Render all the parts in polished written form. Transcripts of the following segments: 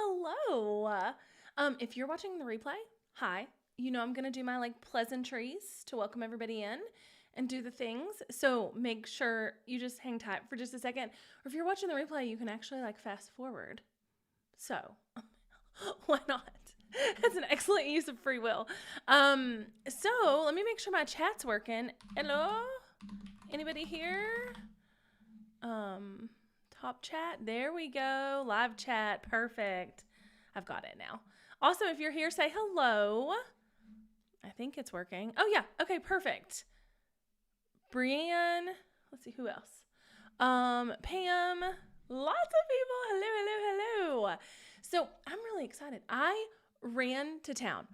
Hello. If you're watching the replay, hi. You know I'm going to do my pleasantries to welcome everybody in and do the things. So make sure you just hang tight for just a second. Or if you're watching the replay, you can actually fast forward. So why not? That's an excellent use of free will. So let me make sure my chat's working. Hello? Anybody here? Top chat. There we go. Live chat. Perfect. I've got it now. Also, if you're here, say hello. I think it's working. Oh, yeah. Okay, perfect. Brienne. Let's see, who else? Pam. Lots of people. Hello, hello, hello. So I'm really excited. I ran to town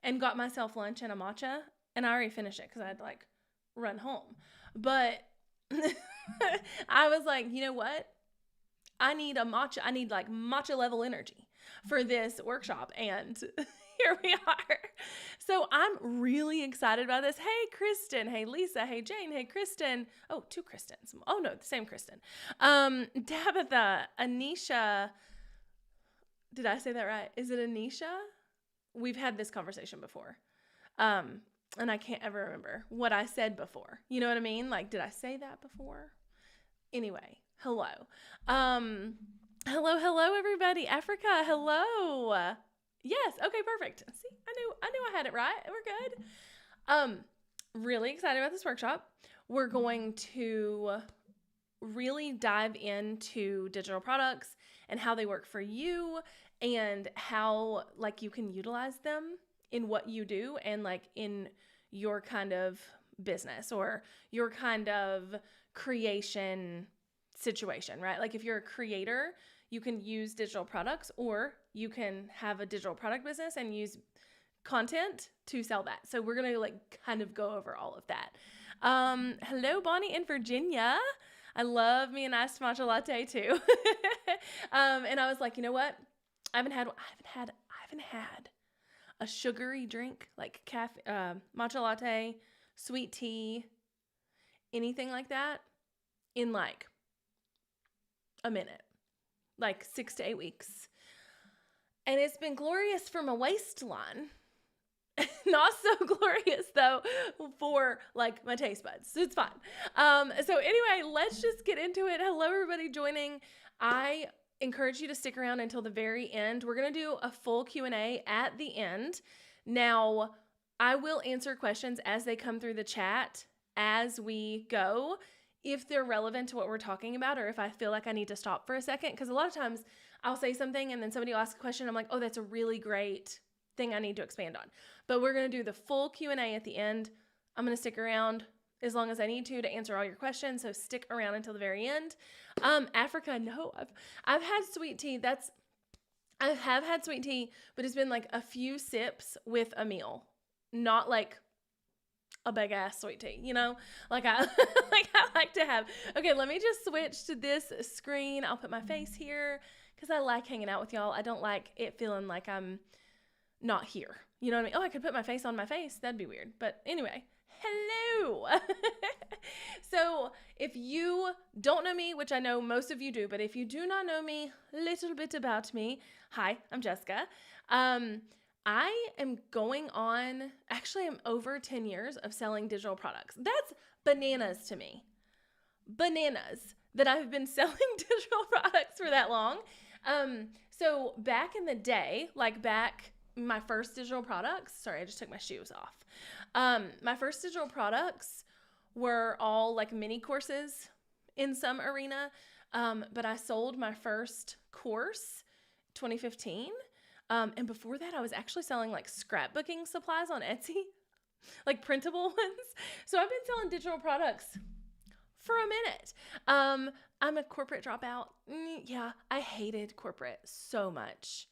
and got myself lunch and a matcha, and I already finished it because I had to run home. But I was like, you know what? I need a matcha. I need matcha level energy for this workshop. And here we are. So I'm really excited about this. Hey, Kristen. Hey, Lisa. Hey, Jane. Hey, Kristen. Oh, two Kristens. Oh, no, the same Kristen. Tabitha, Anisha. Did I say that right? Is it Anisha? We've had this conversation before. And I can't ever remember what I said before. You know what I mean? Did I say that before? Anyway, hello. Hello, everybody. Africa, hello. Yes, okay, perfect. See, I knew I had it right. We're good. Really excited about this workshop. We're going to really dive into digital products and how they work for you and how you can utilize them in what you do and in your kind of business or your kind of creation situation, right? If you're a creator, you can use digital products, or you can have a digital product business and use content to sell that. So we're going to kind of go over all of that. Hello, Bonnie in Virginia. I love me a iced matcha latte too. And I was like, you know what? I haven't had a sugary drink cafe, matcha latte, sweet tea, anything like that in a minute, 6 to 8 weeks. And it's been glorious for my waistline. Not so glorious though for my taste buds. So it's fine. So anyway, let's just get into it. Hello, everybody joining. I encourage you to stick around until the very end. We're going to do a full Q&A at the end. Now, I will answer questions as they come through the chat as we go, if they're relevant to what we're talking about, or if I feel like I need to stop for a second. Because a lot of times I'll say something and then somebody will ask a question. I'm like, oh, that's a really great thing I need to expand on. But we're going to do the full Q&A at the end. I'm going to stick around as long as I need to answer all your questions. So stick around until the very end. Africa, no, I've had sweet tea. I have had sweet tea, but it's been a few sips with a meal, not a big ass sweet tea, you know, I I like to have. Okay, let me just switch to this screen. I'll put my face here because I like hanging out with y'all. I don't like it feeling like I'm not here. You know what I mean? Oh, I could put my face on my face. That'd be weird. But anyway, hello. So if you don't know me, which I know most of you do, but if you do not know me, a little bit about me. Hi, I'm Jessica. I am going on, actually I'm over 10 years of selling digital products. That's bananas to me. Bananas that I've been selling digital products for that long. So back in the day, my first digital products, sorry, I just took my shoes off. My first digital products were all mini courses in some arena. But I sold my first course 2015. And before that, I was actually selling scrapbooking supplies on Etsy, printable ones. So I've been selling digital products for a minute. I'm a corporate dropout. Yeah, I hated corporate so much.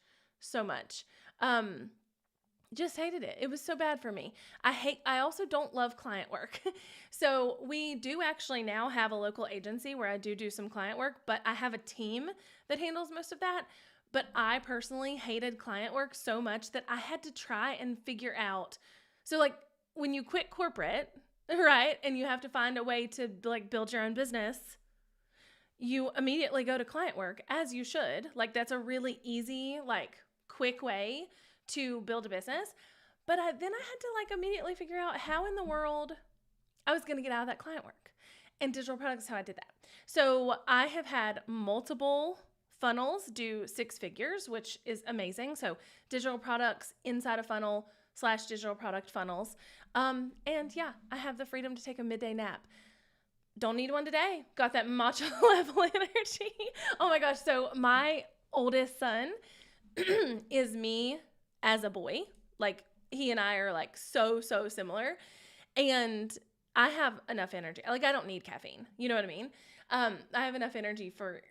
Just hated it. It was so bad for me. I also don't love client work. So we do actually now have a local agency where I do some client work, but I have a team that handles most of that. But I personally hated client work so much that I had to try and figure out. So when you quit corporate, right, and you have to find a way to build your own business, you immediately go to client work, as you should. Like, that's a really easy, like, quick way to build a business. But then I had to, like, immediately figure out how in the world I was going to get out of that client work. And digital products is how I did that. So I have had multiple funnels do 6 figures, which is amazing. So digital products inside a funnel / digital product funnels. And yeah, I have the freedom to take a midday nap. Don't need one today. Got that matcha level energy. Oh my gosh. So my oldest son is me as a boy. Like, he and I are like so similar. And I have enough energy. Like, I don't need caffeine. You know what I mean? I have enough energy for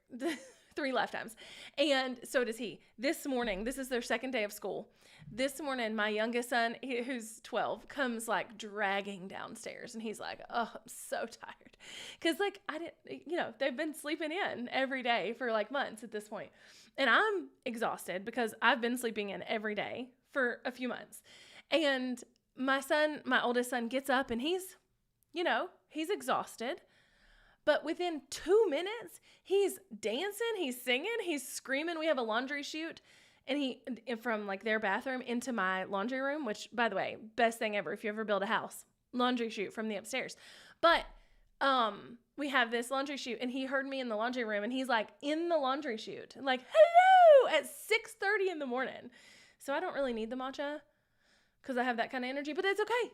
3 lifetimes. And so does he. This morning, this is their second day of school. This morning, my youngest son, who's 12, comes like dragging downstairs. And he's like, oh, I'm so tired. Because like, they've been sleeping in every day for like months at this point. And I'm exhausted because I've been sleeping in every day for a few months. And my oldest son gets up and he's exhausted. But within 2 minutes, he's dancing, he's singing, he's screaming. We have a laundry chute, and from like their bathroom into my laundry room, which, by the way, best thing ever if you ever build a house, laundry chute from the upstairs. But we have this laundry chute, and he heard me in the laundry room, and he's like in the laundry chute, like, hello, at 6:30 in the morning. So I don't really need the matcha because I have that kind of energy, but it's okay.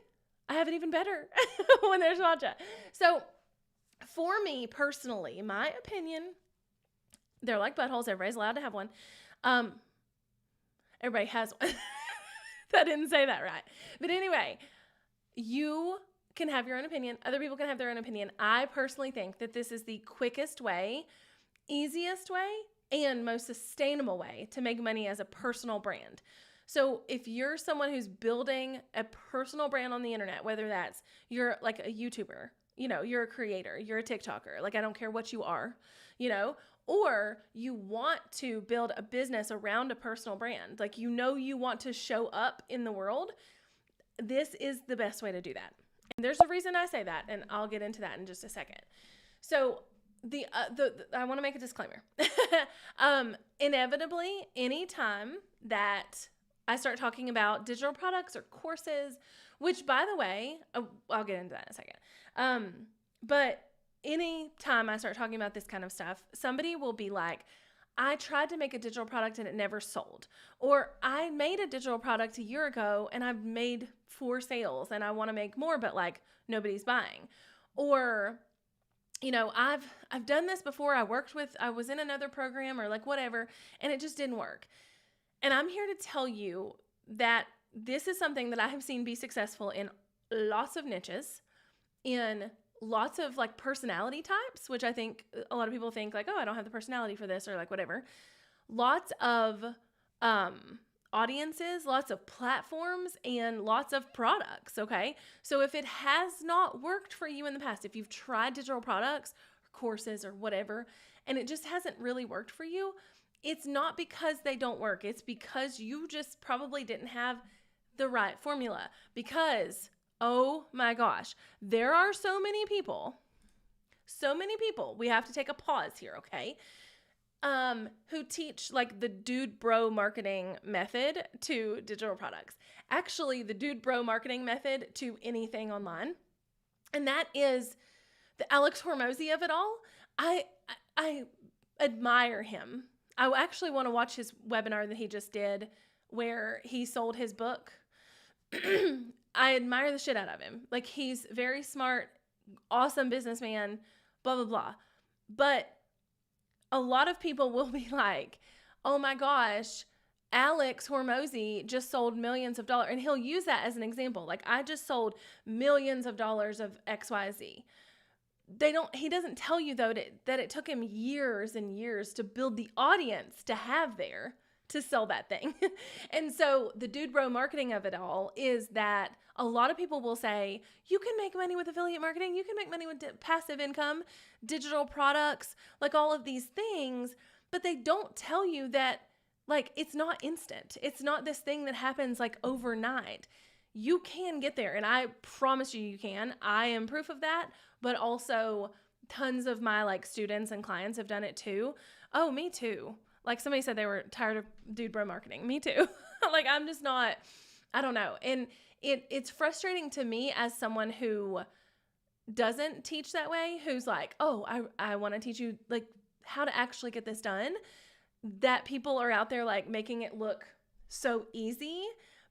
I have it even better when there's matcha. So for me personally, my opinion, they're like buttholes. Everybody's allowed to have one. Everybody has one. I didn't say that right. But anyway, you can have your own opinion. Other people can have their own opinion. I personally think that this is the quickest way, easiest way, and most sustainable way to make money as a personal brand. So if you're someone who's building a personal brand on the internet, whether that's you're like a YouTuber, you're a creator, you're a TikToker, like I don't care what you are, or you want to build a business around a personal brand, like you want to show up in the world, this is the best way to do that. And there's a reason I say that, and I'll get into that in just a second. So I want to make a disclaimer. Inevitably, anytime that I start talking about digital products or courses, which, by the way, I'll get into that in a second. But any time I start talking about this kind of stuff, somebody will be like, I tried to make a digital product and it never sold. Or I made a digital product a year ago and I've made 4 sales and I want to make more, but like nobody's buying. Or, I've done this before. I was in another program or like whatever, and it just didn't work. And I'm here to tell you that this is something that I have seen be successful in lots of niches, in lots of like personality types, which I think a lot of people think like, oh, I don't have the personality for this or like whatever. Lots of audiences, lots of platforms, and lots of products, okay? So if it has not worked for you in the past, if you've tried digital products or courses or whatever, and it just hasn't really worked for you, it's not because they don't work. It's because you just probably didn't have the right formula. Because, oh my gosh, there are so many people, we have to take a pause here, okay? Who teach like the dude bro marketing method to digital products. Actually, the dude bro marketing method to anything online. And that is the Alex Hormozy of it all. I admire him. I actually want to watch his webinar that he just did where he sold his book. I admire the shit out of him. Like, he's very smart, awesome businessman, blah, blah, blah. But a lot of people will be like, oh my gosh, Alex Hormozy just sold millions of dollars. And he'll use that as an example. Like, I just sold millions of dollars of XYZ. He doesn't tell you though that it took him years and years to build the audience to have there to sell that thing. And so the dude bro marketing of it all is that a lot of people will say, you can make money with affiliate marketing. You can make money with passive income, digital products, like all of these things, but they don't tell you that like, it's not instant. It's not this thing that happens like overnight. You can get there. And I promise you can. I am proof of that. But also tons of my like students and clients have done it too. Oh, me too. Like somebody said they were tired of dude bro marketing. Me too. Like I'm just not, I don't know. And it's frustrating to me as someone who doesn't teach that way, who's like, oh, I want to teach you like how to actually get this done, that people are out there like making it look so easy,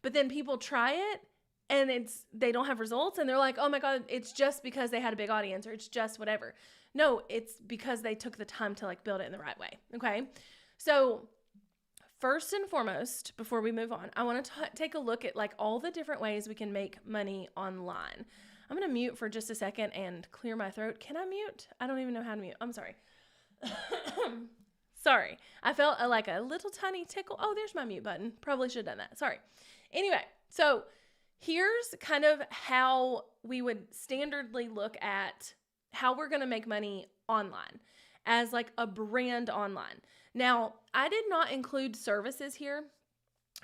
but then people try it and they don't have results and they're like, oh my God, it's just because they had a big audience or it's just whatever. No, it's because they took the time to like build it in the right way. Okay. So first and foremost, before we move on, I want to take a look at like all the different ways we can make money online. I'm going to mute for just a second and clear my throat. Can I mute? I don't even know how to mute. I'm sorry. Sorry. I felt like a little tiny tickle. Oh, there's my mute button. Probably should have done that. Sorry. Anyway, so here's kind of how we would standardly look at how we're going to make money online as like a brand online. Now, I did not include services here.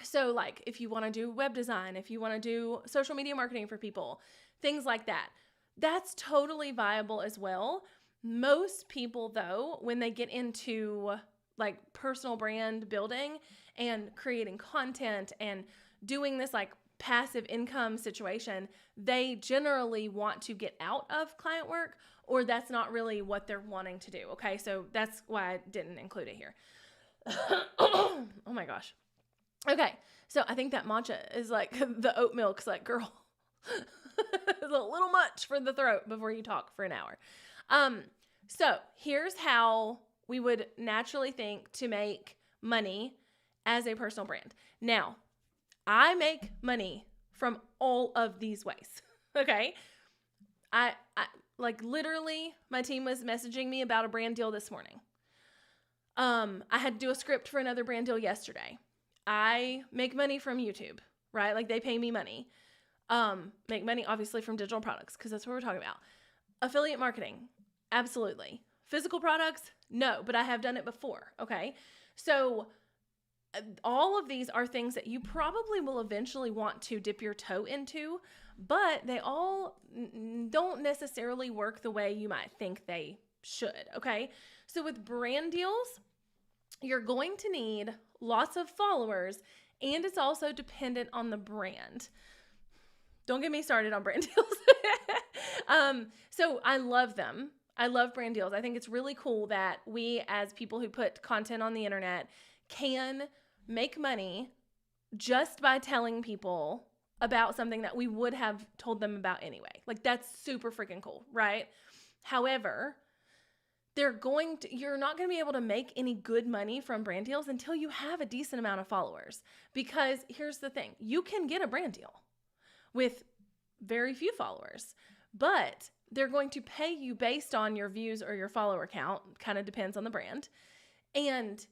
So like if you want to do web design, if you want to do social media marketing for people, things like that, that's totally viable as well. Most people though, when they get into like personal brand building and creating content and doing this like passive income situation, they generally want to get out of client work, or that's not really what they're wanting to do. Okay. So that's why I didn't include it here. Oh my gosh. Okay. So I think that matcha is like the oat milk's like, girl, it's a little much for the throat before you talk for an hour. So here's how we would naturally think to make money as a personal brand. Now, I make money from all of these ways. Okay. I like literally my team was messaging me about a brand deal this morning. I had to do a script for another brand deal yesterday. I make money from YouTube, right? Like they pay me money. Make money obviously from digital products because that's what we're talking about. Affiliate marketing, absolutely. Physical products, no, but I have done it before. Okay. So all of these are things that you probably will eventually want to dip your toe into, but they all don't necessarily work the way you might think they should. Okay. So with brand deals, you're going to need lots of followers, and it's also dependent on the brand. Don't get me started on brand deals. So I love them. I love brand deals. I think it's really cool that we, as people who put content on the internet, can make money just by telling people about something that we would have told them about anyway. Like that's super freaking cool, right? However, you're not going to be able to make any good money from brand deals until you have a decent amount of followers. Because here's the thing, you can get a brand deal with very few followers, but they're going to pay you based on your views or your follower count, kind of depends on the brand. And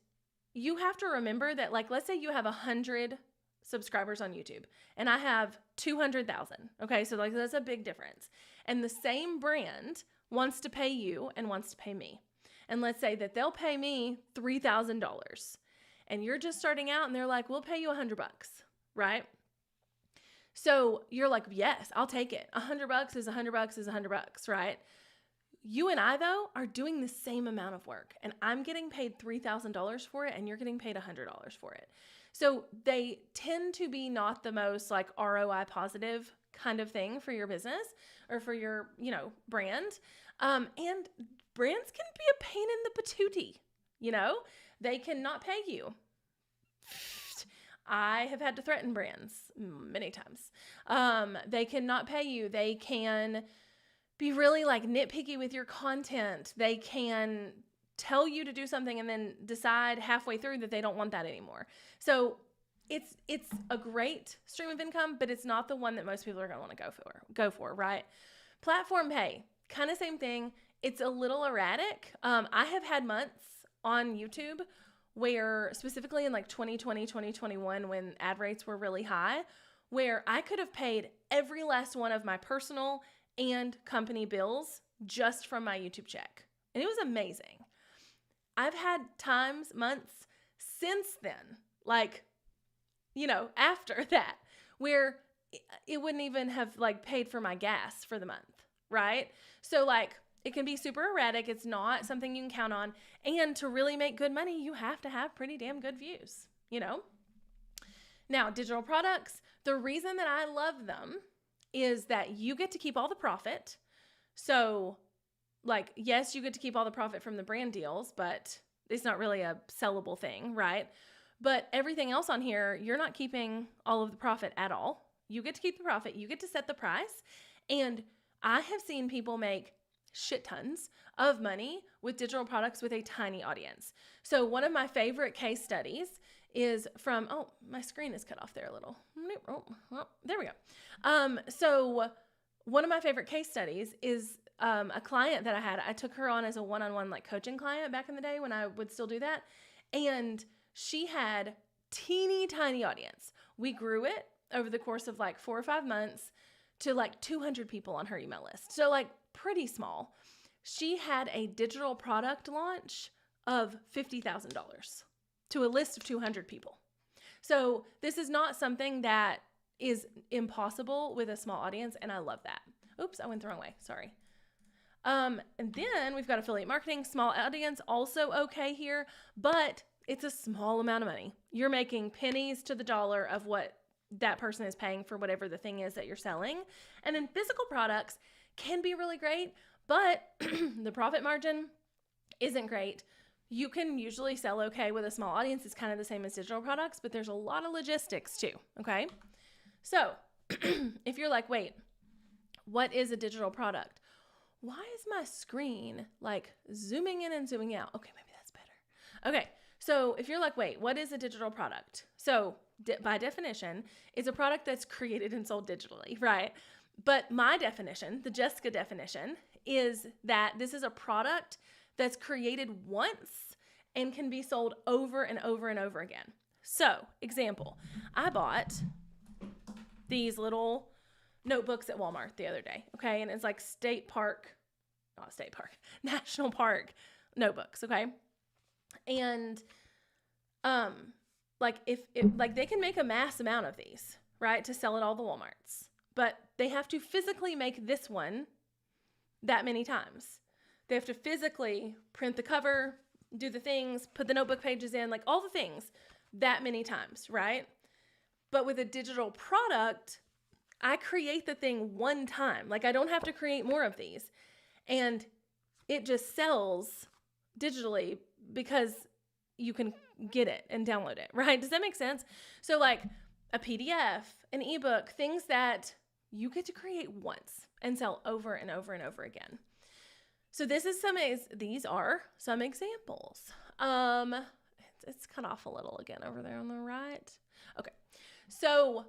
you have to remember that, like, let's say you have 100 subscribers on YouTube and I have 200,000. Okay. So like that's a big difference. And the same brand wants to pay you and wants to pay me. And let's say that they'll pay me $3,000 and you're just starting out and they're like, we'll pay you $100, right? So you're like, yes, I'll take it. $100 is $100 is $100, right? You and I though are doing the same amount of work and I'm getting paid $3,000 for it and you're getting paid $100 for it. So they tend to be not the most like ROI positive kind of thing for your business or for your, brand. And brands can be a pain in the patootie, they cannot pay you. I have had to threaten brands many times. They cannot pay you. They can be really like nitpicky with your content. They can tell you to do something and then decide halfway through that they don't want that anymore. So it's a great stream of income, but it's not the one that most people are going to want to go for, right? Platform pay, kind of same thing. It's a little erratic. I have had months on YouTube where specifically in like 2020, 2021, when ad rates were really high, where I could have paid every last one of my personal and company bills just from my YouTube check. And it was amazing. I've had months since then, like, after that, where it wouldn't even have like paid for my gas for the month, right? So like It can be super erratic. It's not something you can count on. And to really make good money, you have to have pretty damn good views, Now, digital products, the reason that I love them is that you get to keep all the profit. So, yes, you get to keep all the profit from the brand deals, but it's not really a sellable thing, right? But everything else on here, you're not keeping all of the profit at all. You get to keep the profit. You get to set the price. And I have seen people make shit tons of money with digital products with a tiny audience. So one of my favorite case studies is from, my screen is cut off there a little. Well, there we go. So one of my favorite case studies is a client that I had. I took her on as a one-on-one coaching client back in the day when I would still do that. And she had teeny tiny audience. We grew it over the course of 4 or 5 months to 200 people on her email list. So pretty small. She had a digital product launch of $50,000 to a list of 200 people. So this is not something that is impossible with a small audience, and I love that. Oops, I went the wrong way. Sorry. And then we've got affiliate marketing, small audience, also okay here, but it's a small amount of money. You're making pennies to the dollar of what that person is paying for whatever the thing is that you're selling. And then physical products can be really great, but the profit margin isn't great. You can usually sell okay with a small audience. It's kind of the same as digital products, but there's a lot of logistics too, okay? So if you're like, wait, what is a digital product? Why is my screen zooming in and zooming out? Okay, maybe that's better. Okay, so if you're like, wait, what is a digital product? So by definition, it's a product that's created and sold digitally, right? But my definition, the Jessica definition, is that this is a product that's created once and can be sold over and over and over again. So, example, I bought these little notebooks at Walmart the other day, okay? And it's National Park notebooks, okay? And if they can make a mass amount of these, right, to sell at all the Walmarts, but they have to physically make this one that many times. They have to physically print the cover, do the things, put the notebook pages in, all the things that many times, right? But with a digital product, I create the thing one time. I don't have to create more of these. And it just sells digitally because you can get it and download it, right? Does that make sense? So a PDF, an ebook, things that you get to create once and sell over and over and over again. So these are some examples. It's cut off a little again over there on the right. Okay. So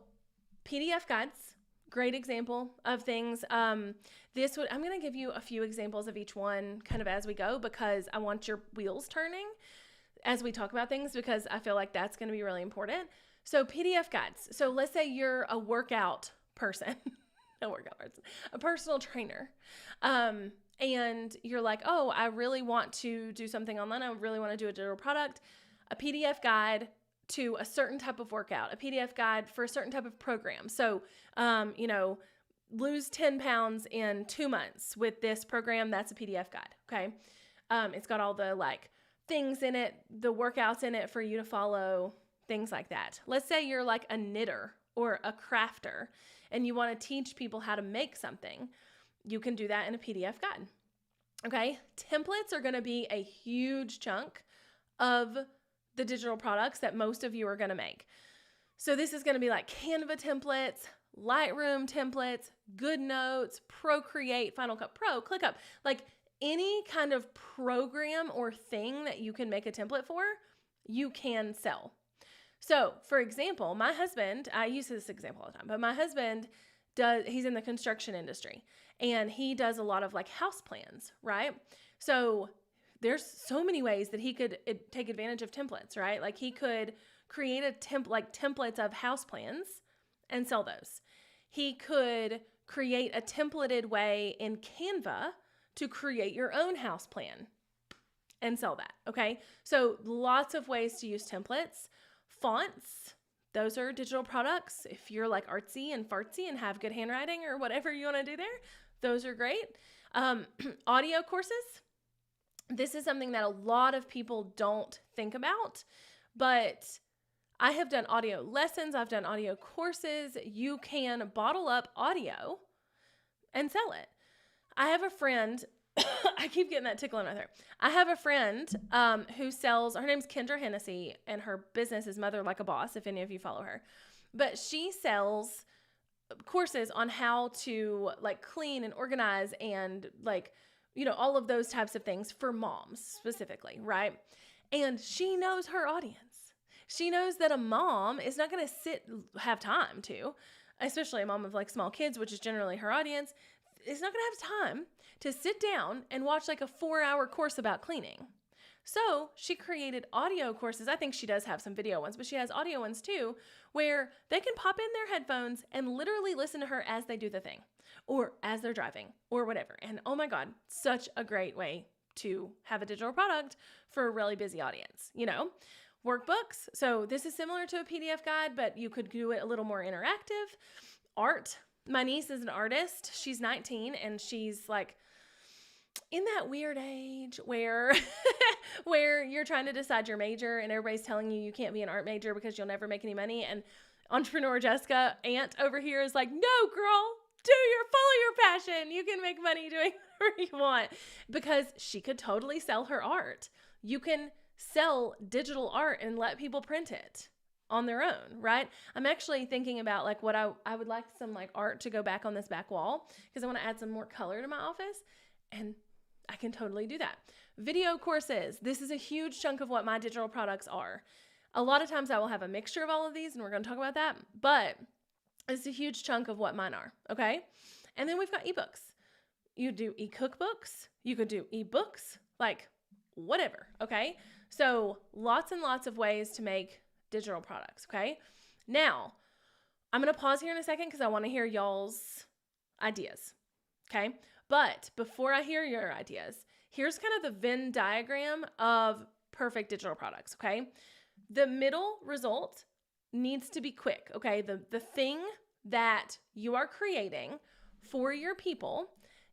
PDF guides, great example of things. I'm going to give you a few examples of each one kind of as we go, because I want your wheels turning as we talk about things, because I feel like that's going to be really important. So PDF guides. So let's say you're a workout person, a personal trainer. And you're like, oh, I really want to do something online. I really want to do a digital product, a PDF guide to a certain type of workout, a PDF guide for a certain type of program. So, lose 10 pounds in 2 months with this program. That's a PDF guide. Okay. It's got all the things in it, the workouts in it for you to follow, things like that. Let's say you're a knitter or a crafter and you want to teach people how to make something. You can do that in a PDF guide. Okay. Templates are going to be a huge chunk of the digital products that most of you are going to make. So this is going to be Canva templates, Lightroom templates, GoodNotes, Procreate, Final Cut Pro, ClickUp, any kind of program or thing that you can make a template for, you can sell. So for example, my husband, I use this example all the time, but my husband he's in the construction industry and he does a lot of house plans, right? So there's so many ways that he could take advantage of templates, right? He could create templates of house plans and sell those. He could create a templated way in Canva to create your own house plan and sell that, okay? So lots of ways to use templates. Fonts, those are digital products. If you're artsy and fartsy and have good handwriting or whatever you want to do there, those are great. Audio courses. This is something that a lot of people don't think about, but I have done audio lessons. I've done audio courses. You can bottle up audio and sell it. I have a friend, I keep getting that tickle in my throat. I have a friend who sells, her name's Kendra Hennessy, and her business is Mother Like a Boss, if any of you follow her. But she sells courses on how to like clean and organize and like, all of those types of things for moms specifically, right? And she knows her audience. She knows that a mom is not going to have time to, especially a mom of like small kids, which is generally her audience, is not going to have time to sit down and watch like a 4-hour course about cleaning. So she created audio courses. I think she does have some video ones, but she has audio ones too, where they can pop in their headphones and literally listen to her as they do the thing or as they're driving or whatever. And oh my God, such a great way to have a digital product for a really busy audience, Workbooks. So this is similar to a PDF guide, but you could do it a little more interactive. Art. My niece is an artist. She's 19 and she's like in that weird age where where you're trying to decide your major and everybody's telling you can't be an art major because you'll never make any money. And entrepreneur Jessica, aunt over here, is like, no, girl, follow your passion. You can make money doing whatever you want, because she could totally sell her art. You can sell digital art and let people print it on their own, right? I'm actually thinking about like what I would like some like art to go back on this back wall because I want to add some more color to my office, and I can totally do that. Video courses. This is a huge chunk of what my digital products are. A lot of times I will have a mixture of all of these, and we're going to talk about that, but it's a huge chunk of what mine are, okay? And then we've got ebooks. You do e-cookbooks. You could do ebooks, like whatever, okay? So lots and lots of ways to make digital products, okay? Now, I'm going to pause here in a second because I want to hear y'all's ideas, okay? But before I hear your ideas, here's kind of the Venn diagram of perfect digital products, okay? The middle result needs to be quick, okay? The thing that you are creating for your people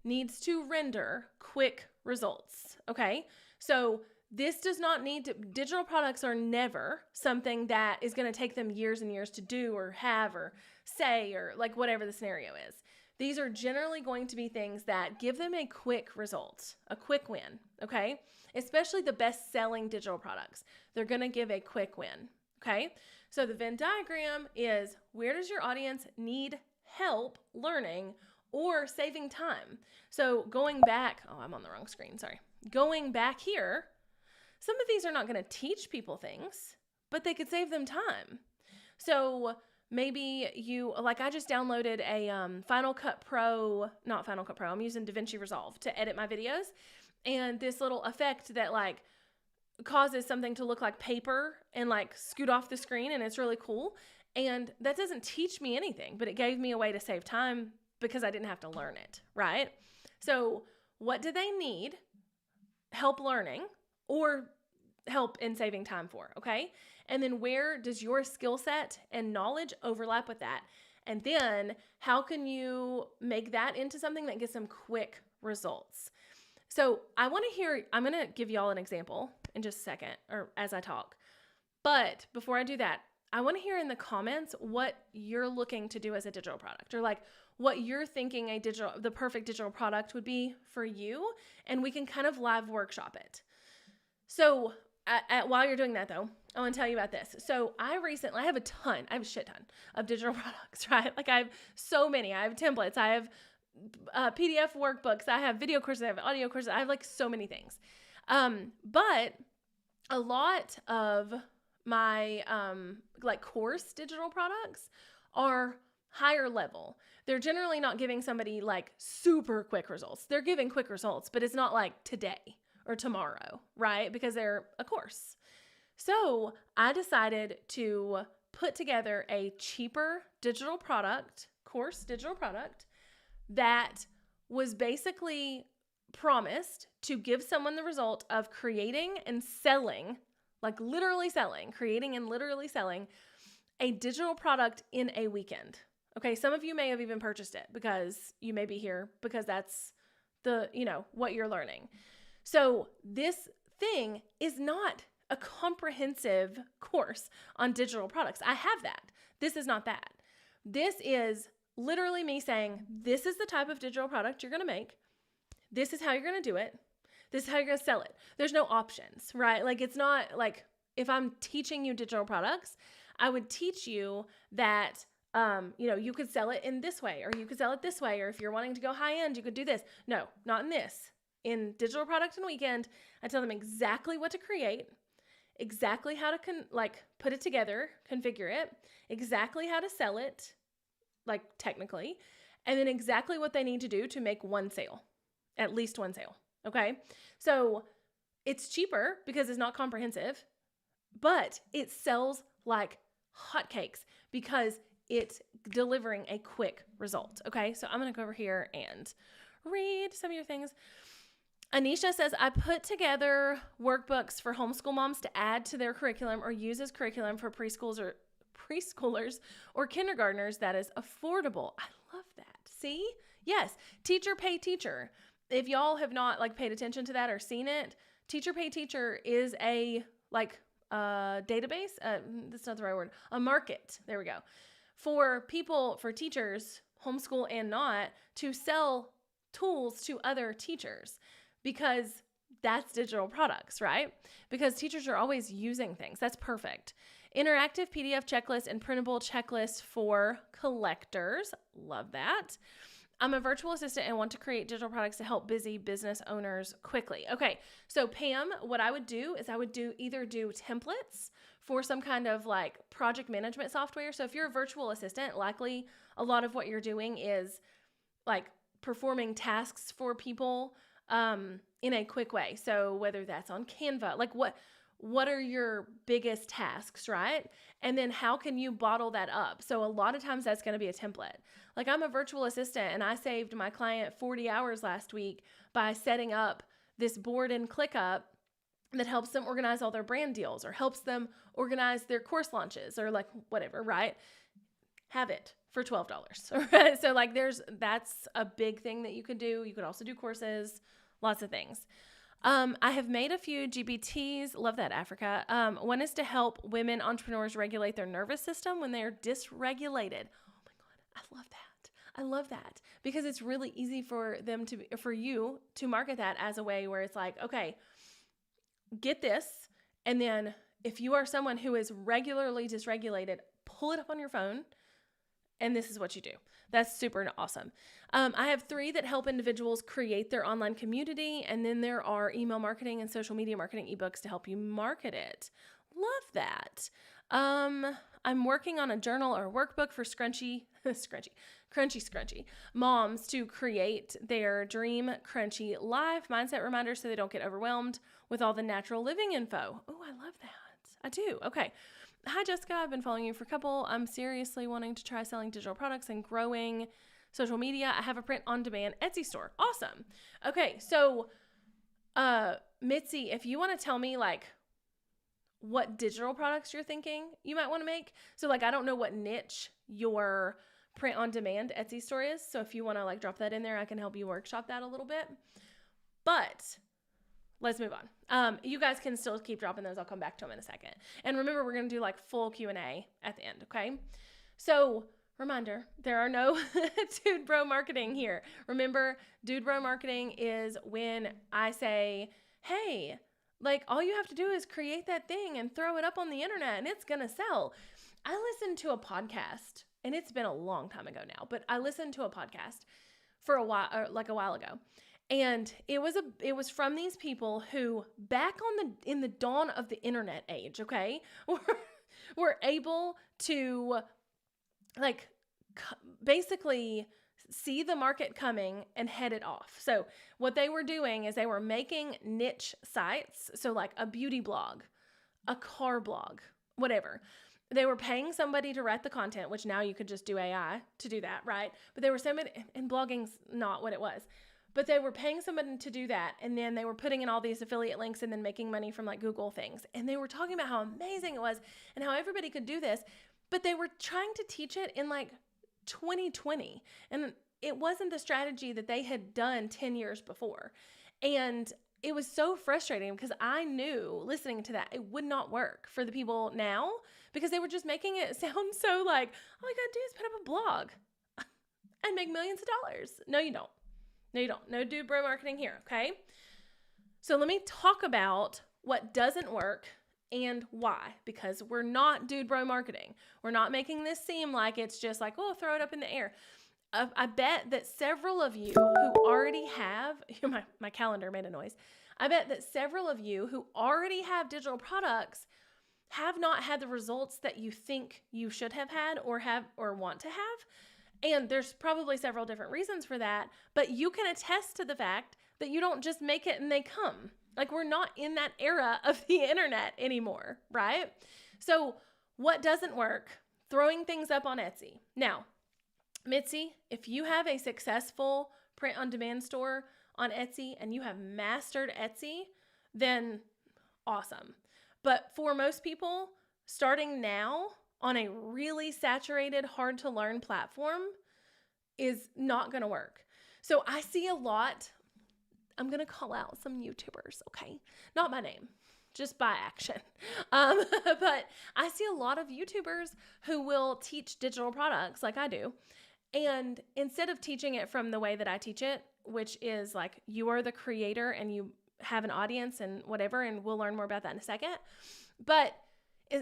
needs to render quick results, okay? So this does not need to, digital products are never something that is going to take them years and years to do or have or say or like whatever the scenario is. These are generally going to be things that give them a quick result, a quick win, okay? Especially the best-selling digital products. They're going to give a quick win, okay? So the Venn diagram is, where does your audience need help learning or saving time? So going back, I'm on the wrong screen, sorry. Going back here, some of these are not going to teach people things, but they could save them time. So maybe you, like I just downloaded a Final Cut Pro, not Final Cut Pro, I'm using DaVinci Resolve to edit my videos. And this little effect that like causes something to look like paper and like scoot off the screen, and it's really cool. And that doesn't teach me anything, but it gave me a way to save time because I didn't have to learn it, right? So what do they need help learning or help in saving time for, okay? And then where does your skill set and knowledge overlap with that? And then how can you make that into something that gets some quick results? So I'm going to give y'all an example in just a second or as I talk. But before I do that, I want to hear in the comments what you're looking to do as a digital product, or like what you're thinking the perfect digital product would be for you. And we can kind of live workshop it. So while you're doing that though, I want to tell you about this. So I have a shit ton of digital products, right? Like I have so many. I have templates. I have PDF workbooks. I have video courses. I have audio courses. I have like so many things. But a lot of my like course digital products are higher level. They're generally not giving somebody like super quick results. They're giving quick results, but it's not like today or tomorrow, right? Because they're a course. So I decided to put together a cheaper course digital product that was basically promised to give someone the result of creating and selling, like literally selling, creating and literally selling a digital product in a weekend. Okay, some of you may have even purchased it because you may be here because that's what you're learning. So this thing is not a comprehensive course on digital products. I have that. This is not that. This is literally me saying, this is the type of digital product you're going to make. This is how you're going to do it. This is how you're going to sell it. There's no options, right? Like, it's not like if I'm teaching you digital products, I would teach you that, you could sell it in this way, or you could sell it this way. Or if you're wanting to go high end, you could do this. No, not in this. In Digital Product and Weekend, I tell them exactly what to create, exactly how to put it together, configure it, exactly how to sell it, like technically, and then exactly what they need to do to make one sale, at least one sale. Okay. So it's cheaper because it's not comprehensive, but it sells like hotcakes because it's delivering a quick result. Okay. So I'm going to go over here and read some of your things. Anisha says, I put together workbooks for homeschool moms to add to their curriculum or use as curriculum for preschoolers or kindergartners that is affordable. I love that. See? Yes. Teacher pay teacher. If y'all have not paid attention to that or seen it, Teacher pay teacher is a database. That's not the right word. A market. There we go. For teachers, homeschool and not, to sell tools to other teachers. Because that's digital products, right? Because teachers are always using things. That's perfect. Interactive PDF checklists and printable checklists for collectors. Love that. I'm a virtual assistant and want to create digital products to help busy business owners quickly. Okay, so Pam, what I would do is either do templates for some kind of project management software. So if you're a virtual assistant, likely a lot of what you're doing is performing tasks for people in a quick way. So whether that's on Canva, what are your biggest tasks, right? And then how can you bottle that up? So a lot of times that's going to be a template. I'm a virtual assistant and I saved my client 40 hours last week by setting up this board in ClickUp that helps them organize all their brand deals or helps them organize their course launches or whatever, right? Have it for $12. Right? So that's a big thing that you could do. You could also do courses, lots of things. I have made a few GBTs. Love that, Africa. One is to help women entrepreneurs regulate their nervous system when they are dysregulated. Oh my God, I love that. I love that because it's really easy for you to market that as a way where it's okay, get this. And then if you are someone who is regularly dysregulated, pull it up on your phone. And this is what you do. That's super awesome. I have 3 that help individuals create their online community. And then there are email marketing and social media marketing ebooks to help you market it. Love that. I'm working on a journal or workbook for crunchy moms to create their dream crunchy life mindset reminders so they don't get overwhelmed with all the natural living info. Oh, I love that. I do. Okay. Hi, Jessica. I've been following you for a couple. I'm seriously wanting to try selling digital products and growing social media. I have a print on demand Etsy store. Awesome. Okay. So, Mitzi, if you want to tell me what digital products you're thinking you might want to make. So I don't know what niche your print on demand Etsy store is. So if you want to drop that in there, I can help you workshop that a little bit, but let's move on. You guys can still keep dropping those. I'll come back to them in a second. And remember, we're going to do full Q&A at the end. Okay. So reminder, there are no Dude Bro marketing here. Remember, Dude Bro marketing is when I say, hey, all you have to do is create that thing and throw it up on the internet and it's going to sell. I listened to a podcast and it's been a long time ago now, but I listened to a podcast for a while, or a while ago. And it was from these people who in the dawn of the internet age, okay, were able to basically see the market coming and head it off. So what they were doing is they were making niche sites. So a beauty blog, a car blog, whatever. They were paying somebody to write the content, which now you could just do AI to do that, right? But they were and blogging's not what it was. But they were paying somebody to do that. And then they were putting in all these affiliate links and then making money from Google things. And they were talking about how amazing it was and how everybody could do this. But they were trying to teach it in 2020. And it wasn't the strategy that they had done 10 years before. And it was so frustrating because I knew listening to that, it would not work for the people now because they were just making it sound so like, all you gotta do is put up a blog and make millions of dollars. No, you don't. No, you don't. No dude bro marketing here, okay? So let me talk about what doesn't work and why, because we're not dude bro marketing. We're not making this seem like it's just like, oh, throw it up in the air. I bet that several of you who already have, my calendar made a noise. I bet that several of you who already have digital products have not had the results that you think you should have had or want to have. And there's probably several different reasons for that, but you can attest to the fact that you don't just make it and they come. Like, we're not in that era of the internet anymore, right? So what doesn't work? Throwing things up on Etsy. Now, Mitzi, if you have a successful print-on-demand store on Etsy and you have mastered Etsy, then awesome. But for most people, starting now on a really saturated, hard-to-learn platform is not going to work. So I see a lot. I'm going to call out some YouTubers, okay? Not by name, just by action. But I see a lot of YouTubers who will teach digital products like I do. And instead of teaching it from the way that I teach it, which is like you are the creator and you have an audience and whatever, and we'll learn more about that in a second,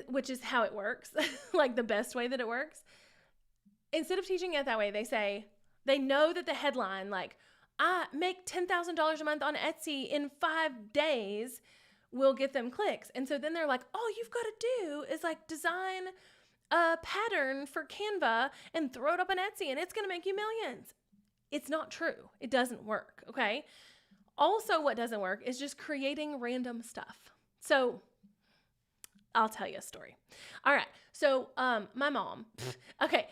which is how it works, like the best way that it works. Instead of teaching it that way, they know that the headline, like, I make $10,000 a month on Etsy in 5 days, will get them clicks. And so then they're like, all you've got to do is like design a pattern for Canva and throw it up on Etsy and it's going to make you millions. It's not true. It doesn't work. Okay. Also, what doesn't work is just creating random stuff. So I'll tell you a story. All right. So, my mom, okay.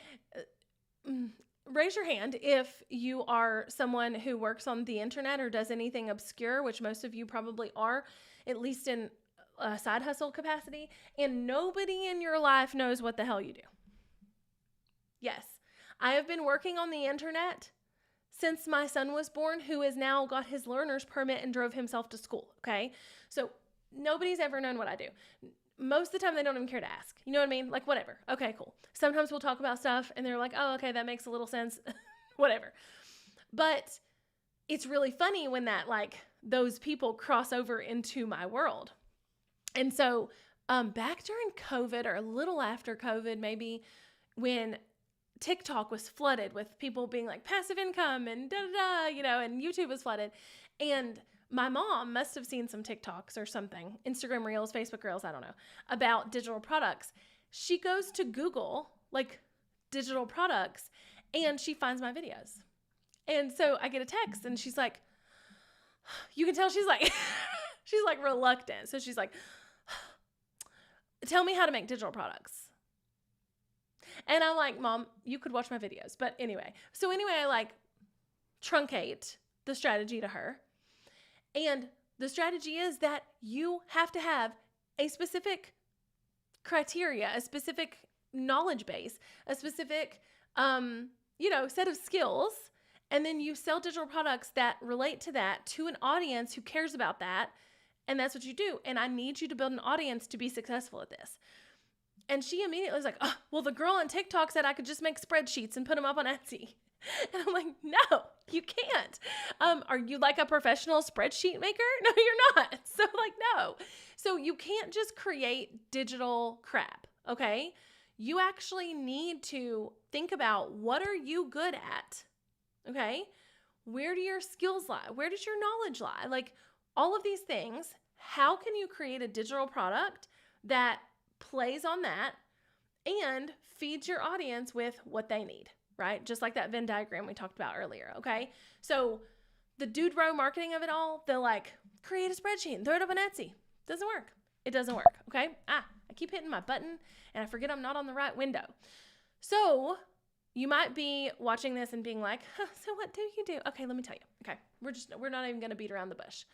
Raise your hand if you are someone who works on the internet or does anything obscure, which most of you probably are, at least in a side hustle capacity, and nobody in your life knows what the hell you do. Yes, I have been working on the internet since my son was born, who has now got his learner's permit and drove himself to school, okay? So nobody's ever known what I do. Most of the time, they don't even care to ask. You know what I mean? Like, whatever. Okay, cool. Sometimes we'll talk about stuff, and they're like, oh, okay, that makes a little sense. Whatever. But it's really funny when those people cross over into my world. And so back during COVID or a little after COVID, maybe, when TikTok was flooded with people being like passive income and and YouTube was flooded. And my mom must have seen some TikToks or something, Instagram Reels, Facebook Reels, I don't know, about digital products. She goes to Google, like, digital products, and she finds my videos. And so I get a text, and she's like, you can tell she's like, she's like reluctant. So she's like, tell me how to make digital products. And I'm like, Mom, you could watch my videos. But anyway, I truncate the strategy to her. And the strategy is that you have to have a specific criteria, a specific knowledge base, a specific, set of skills. And then you sell digital products that relate to that to an audience who cares about that. And that's what you do. And I need you to build an audience to be successful at this. And she immediately was like, oh, well, the girl on TikTok said I could just make spreadsheets and put them up on Etsy. And I'm like, no, you can't. Are you like a professional spreadsheet maker? No, you're not. So no. So you can't just create digital crap, okay? You actually need to think about, what are you good at, okay? Where do your skills lie? Where does your knowledge lie? Like, all of these things, how can you create a digital product that plays on that and feeds your audience with what they need, right? Just like that Venn diagram we talked about earlier, okay? So the dude bro marketing of it all, they'll create a spreadsheet and throw it up on Etsy. Doesn't work. It doesn't work, okay? I keep hitting my button and I forget I'm not on the right window. So you might be watching this and being like, so what do you do? Okay, let me tell you. Okay, we're not even going to beat around the bush.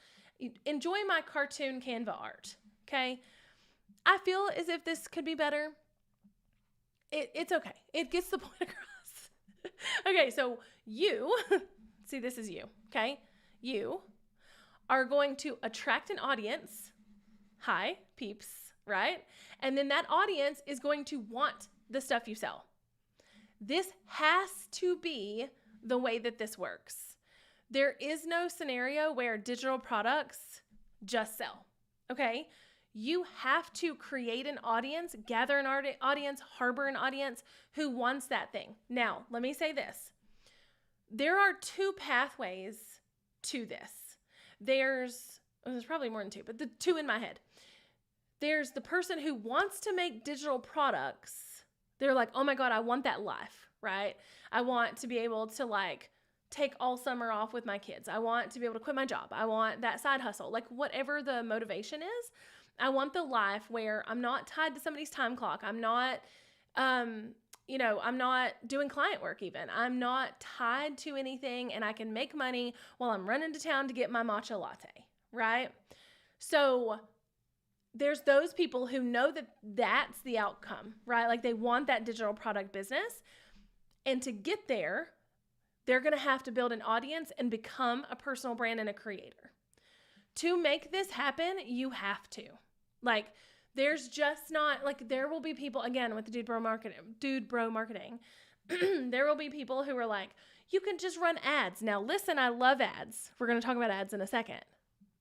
Enjoy my cartoon Canva art, okay? I feel as if this could be better. It's okay. It gets the point across. Okay, so you, see, this is you, okay? You are going to attract an audience. Hi, peeps, right? And then that audience is going to want the stuff you sell. This has to be the way that this works. There is no scenario where digital products just sell, okay? You have to create an audience, gather an audience, harbor an audience who wants that thing. Now, let me say this. There are two pathways to this. There's probably more than two, but the two in my head. There's the person who wants to make digital products. They're like, oh my God, I want that life, right? I want to be able to like take all summer off with my kids. I want to be able to quit my job. I want that side hustle, like whatever the motivation is. I want the life where I'm not tied to somebody's time clock. I'm not, I'm not doing client work even. I'm not tied to anything and I can make money while I'm running to town to get my matcha latte, right? So there's those people who know that that's the outcome, right? Like they want that digital product business. And to get there, they're going to have to build an audience and become a personal brand and a creator. To make this happen, you have to. Like, there's just not, like, there will be people, again, with the dude bro marketing, there will be people who are like, you can just run ads. Now, listen, I love ads. We're going to talk about ads in a second.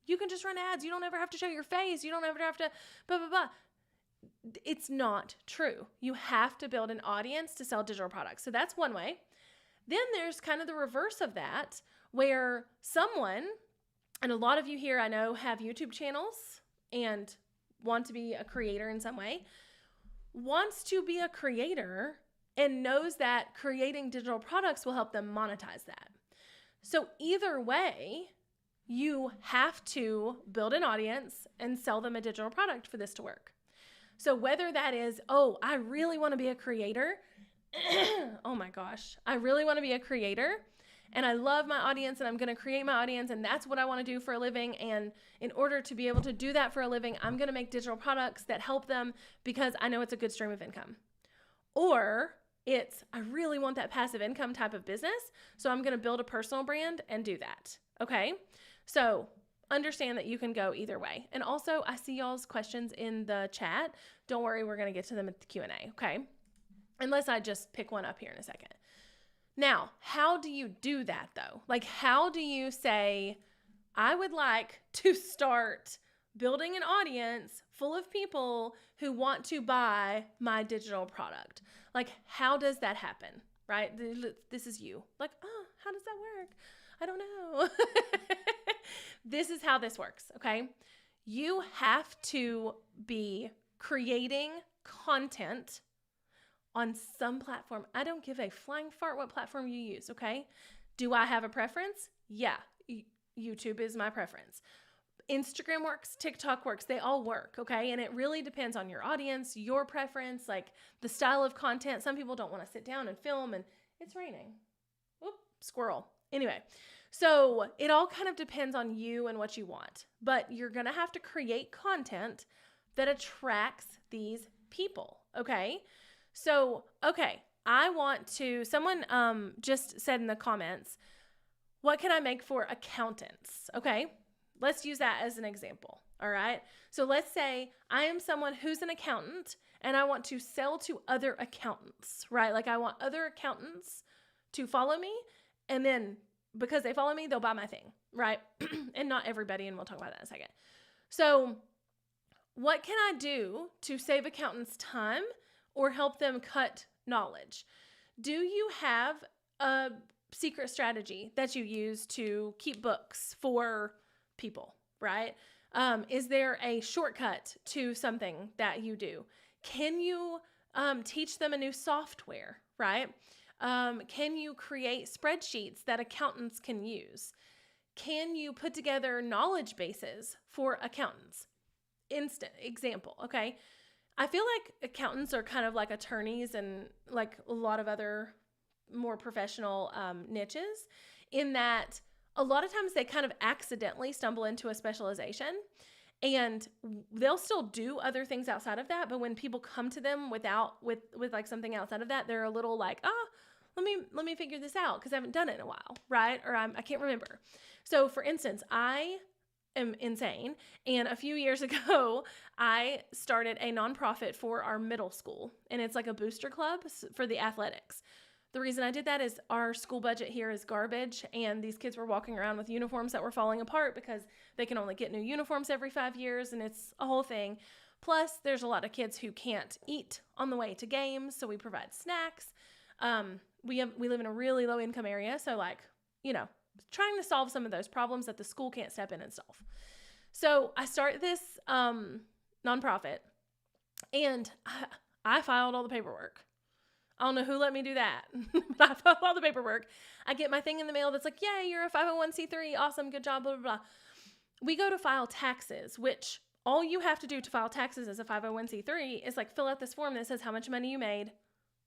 You can just run ads. You don't ever have to show your face. You don't ever have to blah, blah, blah. It's not true. You have to build an audience to sell digital products. So that's one way. Then there's kind of the reverse of that, where someone, and a lot of you here I know have YouTube channels and want to be a creator in some way, wants to be a creator and knows that creating digital products will help them monetize that. So either way, you have to build an audience and sell them a digital product for this to work. So whether that is, oh, I really want to be a creator. Oh my gosh, I really want to be a creator and I love my audience and I'm going to create my audience and that's what I want to do for a living. And in order to be able to do that for a living, I'm going to make digital products that help them because I know it's a good stream of income. Or it's, I really want that passive income type of business. So I'm going to build a personal brand and do that. Okay. So understand that you can go either way. And also I see y'all's questions in the chat. Don't worry. We're going to get to them at the Q&A. Okay. Unless I just pick one up here in a second. Now, how do you do that though? Like, how do you say, I would like to start building an audience full of people who want to buy my digital product? Like, how does that happen, right? This is you. Like, oh, how does that work? I don't know. This is how this works, okay? You have to be creating content on some platform. I don't give a flying fart what platform you use, okay? Do I have a preference? Yeah, YouTube is my preference. Instagram works, TikTok works, they all work, okay? And it really depends on your audience, your preference, like the style of content. Some people don't want to sit down and film and it's raining. Whoop, squirrel. Anyway, so it all kind of depends on you and what you want, but you're going to have to create content that attracts these people, okay? So, okay, I want to, someone just said in the comments, what can I make for accountants? Okay, let's use that as an example, all right? So let's say I am someone who's an accountant and I want to sell to other accountants, right? Like I want other accountants to follow me and then because they follow me, they'll buy my thing, right? And not everybody, and we'll talk about that in a second. So what can I do to save accountants time or help them cut knowledge? Do you have a secret strategy that you use to keep books for people, right? Is there a shortcut to something that you do? Can you teach them a new software, right? Can you create spreadsheets that accountants can use? Can you put together knowledge bases for accountants? Instant example, okay? I feel like accountants are kind of like attorneys and like a lot of other more professional niches in that a lot of times they kind of accidentally stumble into a specialization and they'll still do other things outside of that. But when people come to them with like something outside of that, they're a little like, let me figure this out because I haven't done it in a while, right? Or I can't remember. So for instance, I am insane. And a few years ago, I started a nonprofit for our middle school, and it's like a booster club for the athletics. The reason I did that is our school budget here is garbage, and these kids were walking around with uniforms that were falling apart because they can only get new uniforms every 5 years, and it's a whole thing. Plus, there's a lot of kids who can't eat on the way to games, so we provide snacks. We live in a really low income area, so like, trying to solve some of those problems that the school can't step in and solve. So I started this nonprofit, and I filed all the paperwork. I don't know who let me do that, but I filed all the paperwork. I get my thing in the mail that's like, yay, you're a 501c3, awesome, good job, blah, blah, blah. We go to file taxes, which all you have to do to file taxes as a 501c3 is like fill out this form that says how much money you made,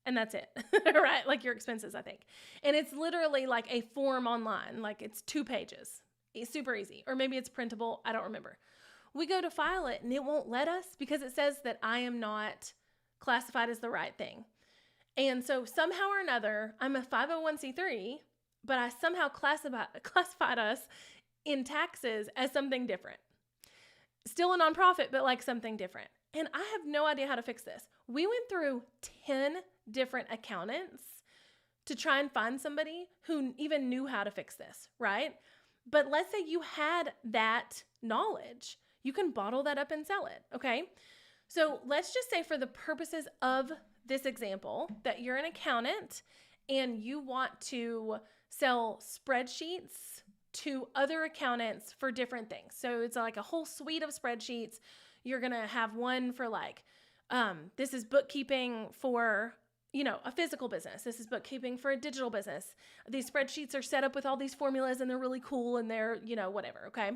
and that's it, right? Like your expenses, I think. And it's literally like a form online, like it's 2 pages. It's super easy, or maybe it's printable, I don't remember. We go to file it, and it won't let us because it says that I am not classified as the right thing. And so somehow or another, I'm a 501c3, but I somehow classified us in taxes as something different. Still a nonprofit, but like something different. And I have no idea how to fix this. We went through 10 different accountants to try and find somebody who even knew how to fix this, right? But let's say you had that knowledge. You can bottle that up and sell it, okay? So let's just say for the purposes of this example that you're an accountant and you want to sell spreadsheets to other accountants for different things. So it's like a whole suite of spreadsheets. You're going to have one for like, this is bookkeeping for, a physical business. This is bookkeeping for a digital business. These spreadsheets are set up with all these formulas and they're really cool and they're, whatever. Okay.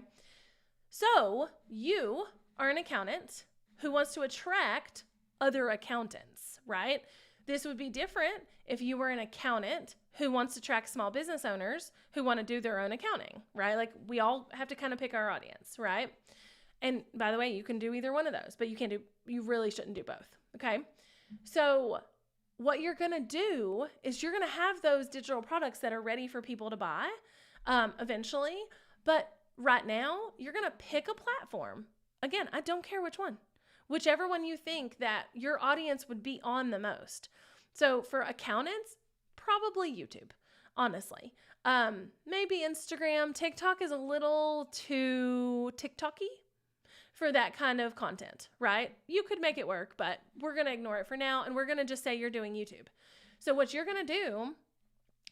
So you are an accountant who wants to attract other accountants, right? This would be different if you were an accountant who wants to attract small business owners who want to do their own accounting, right? Like we all have to kind of pick our audience, right? And by the way, you can do either one of those, but you really shouldn't do both, okay? So what you're going to do is you're going to have those digital products that are ready for people to buy eventually, but right now you're going to pick a platform. Again, I don't care which one. Whichever one you think that your audience would be on the most. So for accountants, probably YouTube, honestly. Maybe Instagram. TikTok is a little too TikTok-y for that kind of content, right? You could make it work, but we're going to ignore it for now, and we're going to just say you're doing YouTube. So what you're going to do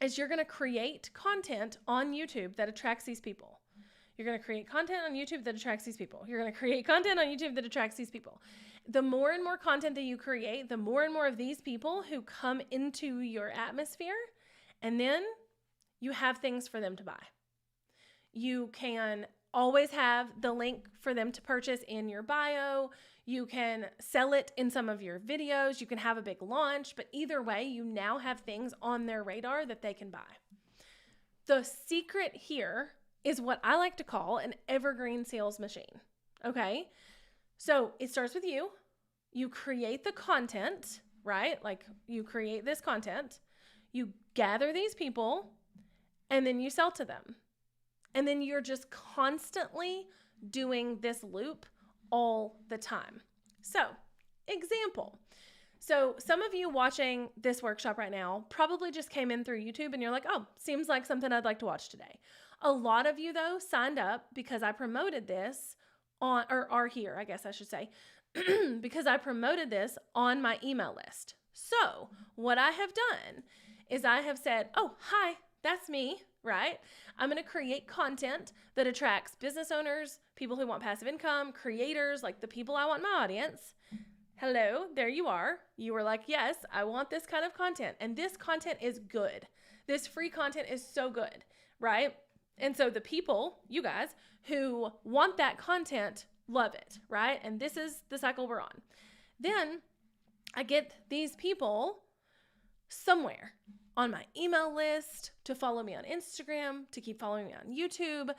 is you're going to create content on YouTube that attracts these people. You're going to create content on YouTube that attracts these people. You're going to create content on YouTube that attracts these people. The more and more content that you create, the more and more of these people who come into your atmosphere, and then you have things for them to buy. You can always have the link for them to purchase in your bio. You can sell it in some of your videos. You can have a big launch, but either way, you now have things on their radar that they can buy. The secret here is what I like to call an evergreen sales machine, okay? So it starts with you. You create the content, right? Like you create this content, you gather these people, and then you sell to them. And then you're just constantly doing this loop all the time. So, example. So some of you watching this workshop right now probably just came in through YouTube and you're like, oh, seems like something I'd like to watch today. A lot of you, though, signed up because I promoted this on, or are here, I guess I should say, because I promoted this on my email list. So what I have done is I have said, oh, hi, that's me, right? I'm going to create content that attracts business owners, people who want passive income, creators, like the people I want in my audience. Hello, there you are. You were like, yes, I want this kind of content. And this content is good. This free content is so good, right? And so the people, you guys, who want that content love it, right? And this is the cycle we're on. Then I get these people somewhere on my email list to follow me on Instagram, to keep following me on YouTube,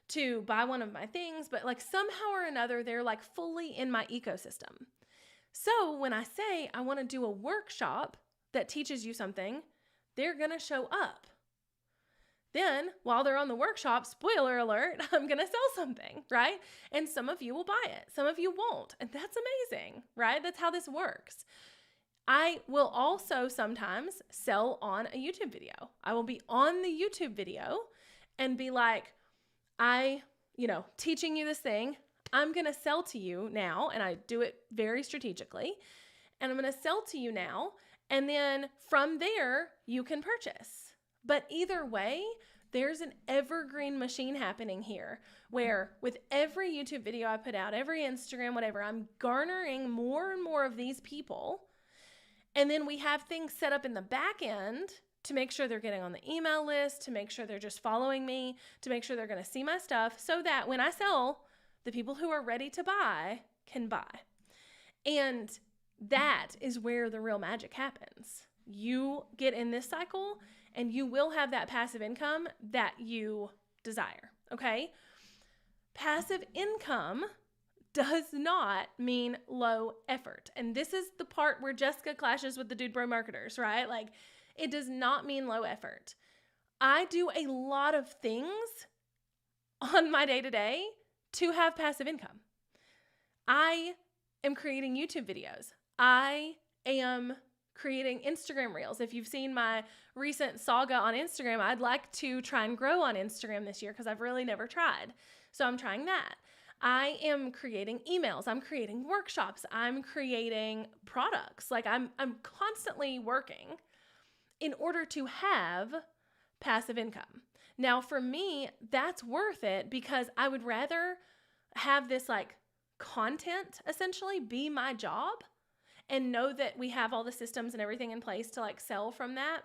to buy one of my things, but like somehow or another, they're like fully in my ecosystem. So when I say I want to do a workshop that teaches you something, they're going to show up. Then, while they're on the workshop, spoiler alert, I'm going to sell something, right? And some of you will buy it. Some of you won't. And that's amazing, right? That's how this works. I will also sometimes sell on a YouTube video. I will be on the YouTube video and be like, teaching you this thing. I'm going to sell to you now. And I do it very strategically. And I'm going to sell to you now. And then from there, you can purchase. But either way, there's an evergreen machine happening here where with every YouTube video I put out, every Instagram, whatever, I'm garnering more and more of these people. And then we have things set up in the back end to make sure they're getting on the email list, to make sure they're just following me, to make sure they're going to see my stuff so that when I sell, the people who are ready to buy can buy. And that is where the real magic happens. You get in this cycle and you will have that passive income that you desire, okay? Passive income does not mean low effort. And this is the part where Jessica clashes with the dude bro marketers, right? Like, it does not mean low effort. I do a lot of things on my day-to-day to have passive income. I am creating YouTube videos. I am creating Instagram reels. If you've seen my recent saga on Instagram, I'd like to try and grow on Instagram this year because I've really never tried. So I'm trying that. I am creating emails. I'm creating workshops. I'm creating products. Like I'm constantly working in order to have passive income. Now for me, that's worth it because I would rather have this like content essentially be my job and know that we have all the systems and everything in place to like sell from that,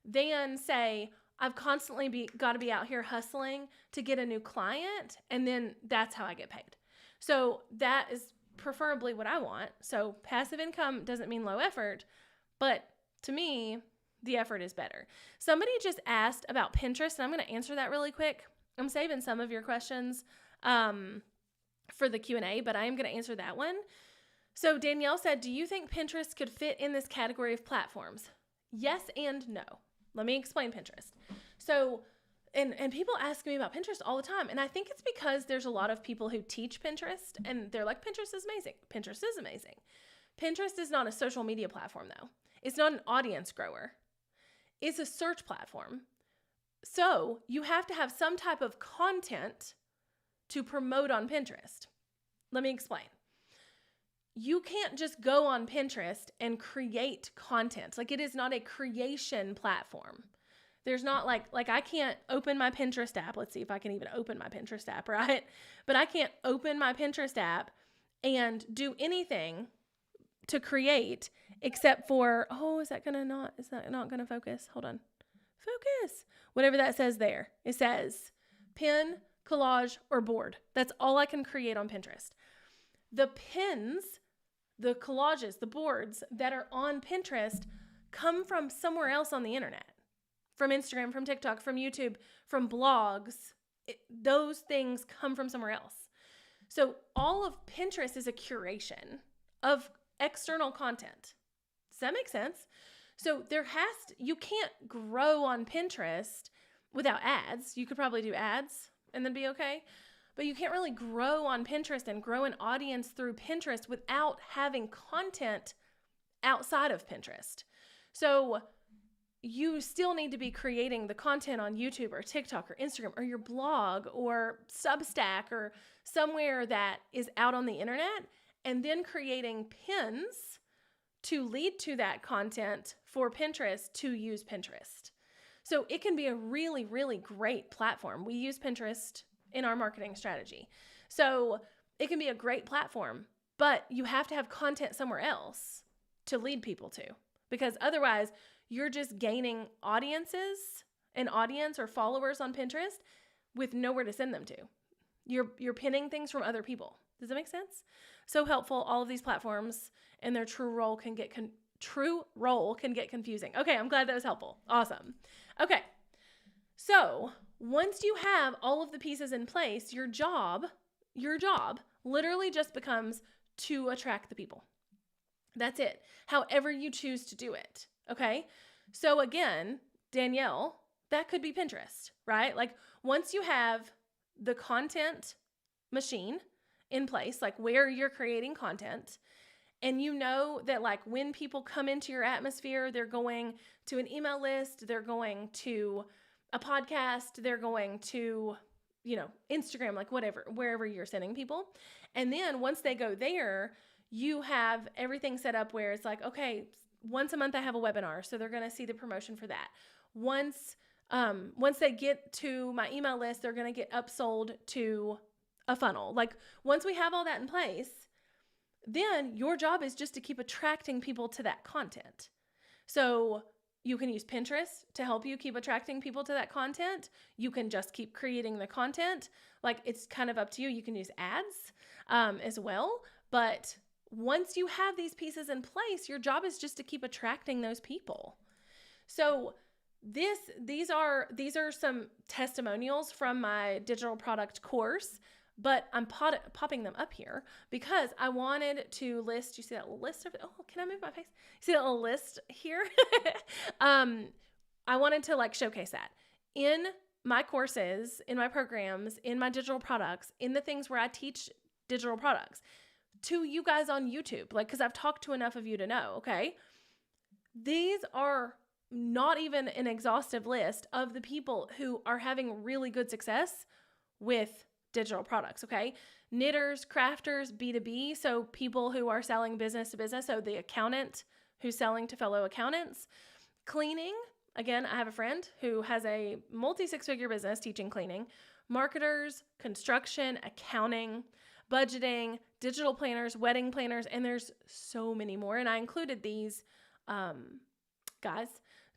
than say, I've constantly got to be out here hustling to get a new client, and then that's how I get paid. So that is preferably what I want. So passive income doesn't mean low effort, but to me, the effort is better. Somebody just asked about Pinterest, and I'm going to answer that really quick. I'm saving some of your questions for the Q&A, but I am going to answer that one. So Danielle said, do you think Pinterest could fit in this category of platforms? Yes and no. Let me explain Pinterest. So, and people ask me about Pinterest all the time. And I think it's because there's a lot of people who teach Pinterest and they're like, Pinterest is amazing. Pinterest is amazing. Pinterest is not a social media platform though. It's not an audience grower. It's a search platform. So you have to have some type of content to promote on Pinterest. Let me explain. You can't just go on Pinterest and create content. Like it is not a creation platform. There's not like I can't open my Pinterest app. Let's see if I can even open my Pinterest app, right? But I can't open my Pinterest app and do anything to create except for, is that not gonna focus? Hold on. Focus. Whatever that says there. It says pin, collage, or board. That's all I can create on Pinterest. The pins, the collages, the boards that are on Pinterest come from somewhere else on the internet. From Instagram, from TikTok, from YouTube, from blogs. Those things come from somewhere else. So all of Pinterest is a curation of external content. Does that make sense? So you can't grow on Pinterest without ads. You could probably do ads and then be okay. But you can't really grow on Pinterest and grow an audience through Pinterest without having content outside of Pinterest. So you still need to be creating the content on YouTube or TikTok or Instagram or your blog or Substack or somewhere that is out on the internet, and then creating pins to lead to that content for Pinterest to use Pinterest. So it can be a really, really great platform. We use Pinterest in our marketing strategy. So it can be a great platform, but you have to have content somewhere else to lead people to, because otherwise you're just gaining audiences, an audience or followers on Pinterest with nowhere to send them to. You're pinning things from other people. Does that make sense? So helpful. All of these platforms and their true role can get confusing. Okay, I'm glad that was helpful. Awesome. Okay, so once you have all of the pieces in place, your job literally just becomes to attract the people. That's it. However you choose to do it. Okay, So again, Danielle, that could be Pinterest, right? Like once you have the content machine in place, like where you're creating content, and you know that like when people come into your atmosphere, they're going to an email list, they're going to a podcast, they're going to, Instagram, like whatever, wherever you're sending people. And then once they go there, you have everything set up where it's like, okay, once a month I have a webinar, so they're going to see the promotion for that. Once they get to my email list, they're going to get upsold to a funnel. Like once we have all that in place, then your job is just to keep attracting people to that content. So you can use Pinterest to help you keep attracting people to that content. You can just keep creating the content. Like it's kind of up to you. You can use ads as well. But once you have these pieces in place, your job is just to keep attracting those people. So these are some testimonials from my digital product course, but I'm popping them up here because I wanted to list, you see that little list of, oh, can I move my face? See that little list here? I wanted to like showcase that in my courses, in my programs, in my digital products, in the things where I teach digital products to you guys on YouTube, like, cause I've talked to enough of you to know, okay? These are not even an exhaustive list of the people who are having really good success with digital products, okay? Knitters, crafters, B2B, so people who are selling business to business, so the accountant who's selling to fellow accountants. Cleaning, again, I have a friend who has a multi-six-figure business teaching cleaning. Marketers, construction, accounting, budgeting, digital planners, wedding planners, and there's so many more. And I included these guys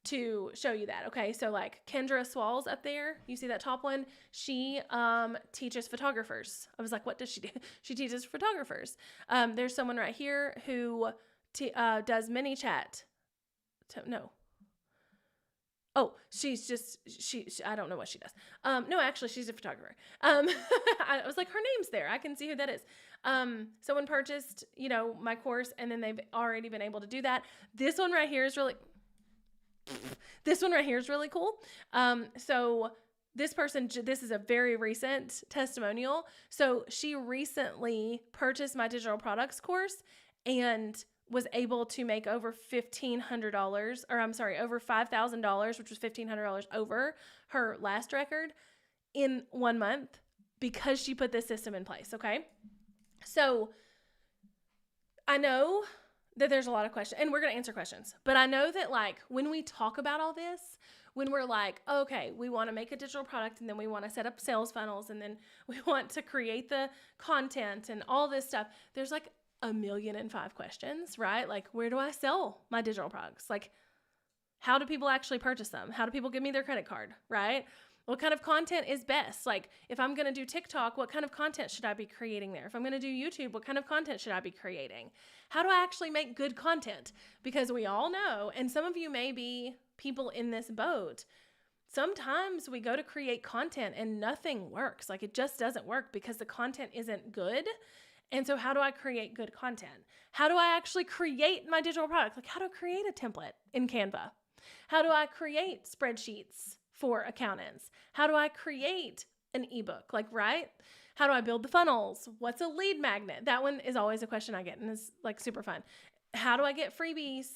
to show you that. Okay, so like Kendra Swalls up there, you see that top one? She teaches photographers. I was like, what does she do? She teaches photographers. There's someone right here who does mini chat. I don't know what she does. No, actually, she's a photographer. I was like, her name's there. I can see who that is. Someone purchased, my course, and then they've already been able to do that. This one right here is really cool. So this person, this is a very recent testimonial. So she recently purchased my digital products course and was able to make over $1,500, over $5,000, which was $1,500 over her last record in 1 month because she put this system in place. Okay. So I know that there's a lot of questions and we're going to answer questions, but I know that like when we talk about all this, when we're like, okay, we want to make a digital product and then we want to set up sales funnels and then we want to create the content and all this stuff, there's like 1,000,005 questions, right? Like, where do I sell my digital products? Like, how do people actually purchase them? How do people give me their credit card, right? What kind of content is best? Like, if I'm going to do TikTok, what kind of content should I be creating there? If I'm going to do YouTube, what kind of content should I be creating? How do I actually make good content? Because we all know, and some of you may be people in this boat, sometimes we go to create content and nothing works. Like, it just doesn't work because the content isn't good. And so how do I create good content? How do I actually create my digital product? Like, how do I create a template in Canva? How do I create spreadsheets for accountants? How do I create an ebook? Like, right? How do I build the funnels? What's a lead magnet? That one is always a question I get and is like super fun. How do I get freebies?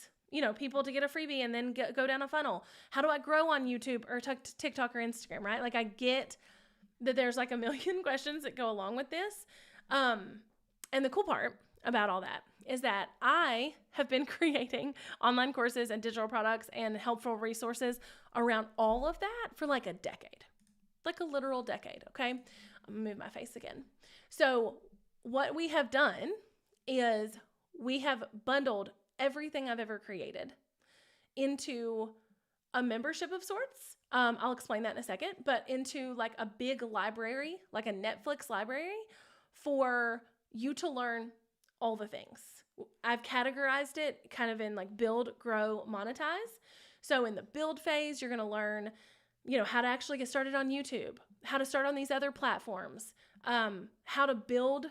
People to get a freebie and then go down a funnel. How do I grow on YouTube or TikTok or Instagram, right? Like, I get that there's like 1,000,000 questions that go along with this. And the cool part about all that is that I have been creating online courses and digital products and helpful resources around all of that for like a decade, like a literal decade. Okay. I'm gonna move my face again. So what we have done is we have bundled everything I've ever created into a membership of sorts. I'll explain that in a second, but into like a big library, like a Netflix library for you to learn all the things. I've categorized it kind of in like build, grow, monetize. So in the build phase, you're going to learn, how to actually get started on YouTube, how to start on these other platforms, how to build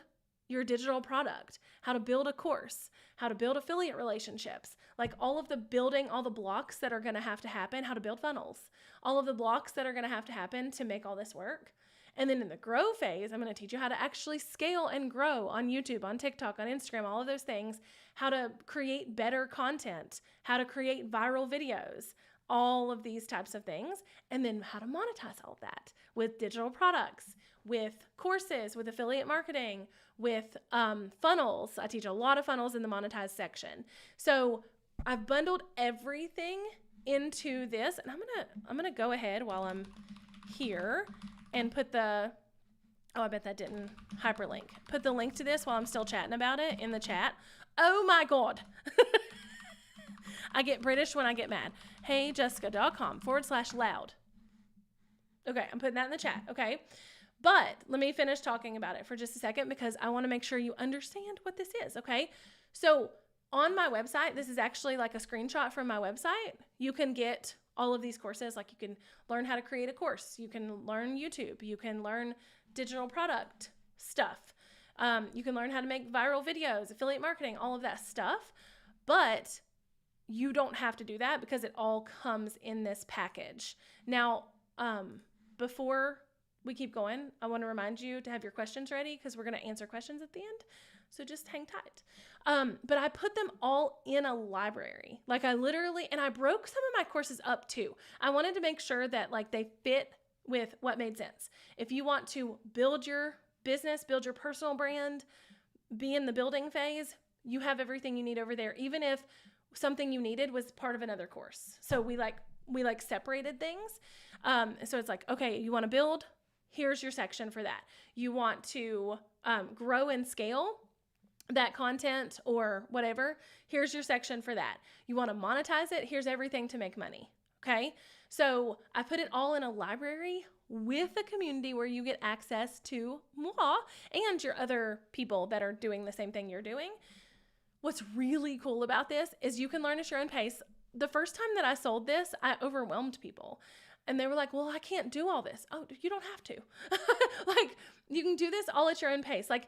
your digital product, how to build a course, how to build affiliate relationships. like all of the building, all the blocks that are going to have to happen, how to build funnels, all of the blocks that are going to have to happen to make all this work. And then in the grow phase, I'm going to teach you how to actually scale and grow on YouTube, on TikTok, on Instagram, all of those things, how to create better content, how to create viral videos, all of these types of things, and then how to monetize all of that with digital products, with courses, with affiliate marketing, with funnels. I teach a lot of funnels in the monetized section. So I've bundled everything into this, and I'm gonna go ahead while I'm here and put the, oh, I bet that didn't hyperlink. Put the link to this while I'm still chatting about it in the chat. Oh my God. I get British when I get mad. HeyJessica.com/loud. Okay, I'm putting that in the chat, okay? But let me finish talking about it for just a second because I want to make sure you understand what this is, okay? So on my website, this is actually like a screenshot from my website. You can get all of these courses. Like you can learn how to create a course. You can learn YouTube. You can learn digital product stuff. You can learn how to make viral videos, affiliate marketing, all of that stuff. But you don't have to do that because it all comes in this package. Now, before we keep going, I want to remind you to have your questions ready because we're going to answer questions at the end. So just hang tight. But I put them all in a library. Like I literally, and I broke some of my courses up too. I wanted to make sure that like they fit with what made sense. If you want to build your business, build your personal brand, be in the building phase, you have everything you need over there, even if something you needed was part of another course. So we separated things. So it's like, okay, you want to build? Here's your section for that. You want to grow and scale that content or whatever? Here's your section for that. You want to monetize it? Here's everything to make money. Okay. So I put it all in a library with a community where you get access to moi and your other people that are doing the same thing you're doing. What's really cool about this is you can learn at your own pace. The first time that I sold this, I overwhelmed people. And they were like, well, I can't do all this. Oh, you don't have to. Like, you can do this all at your own pace. Like,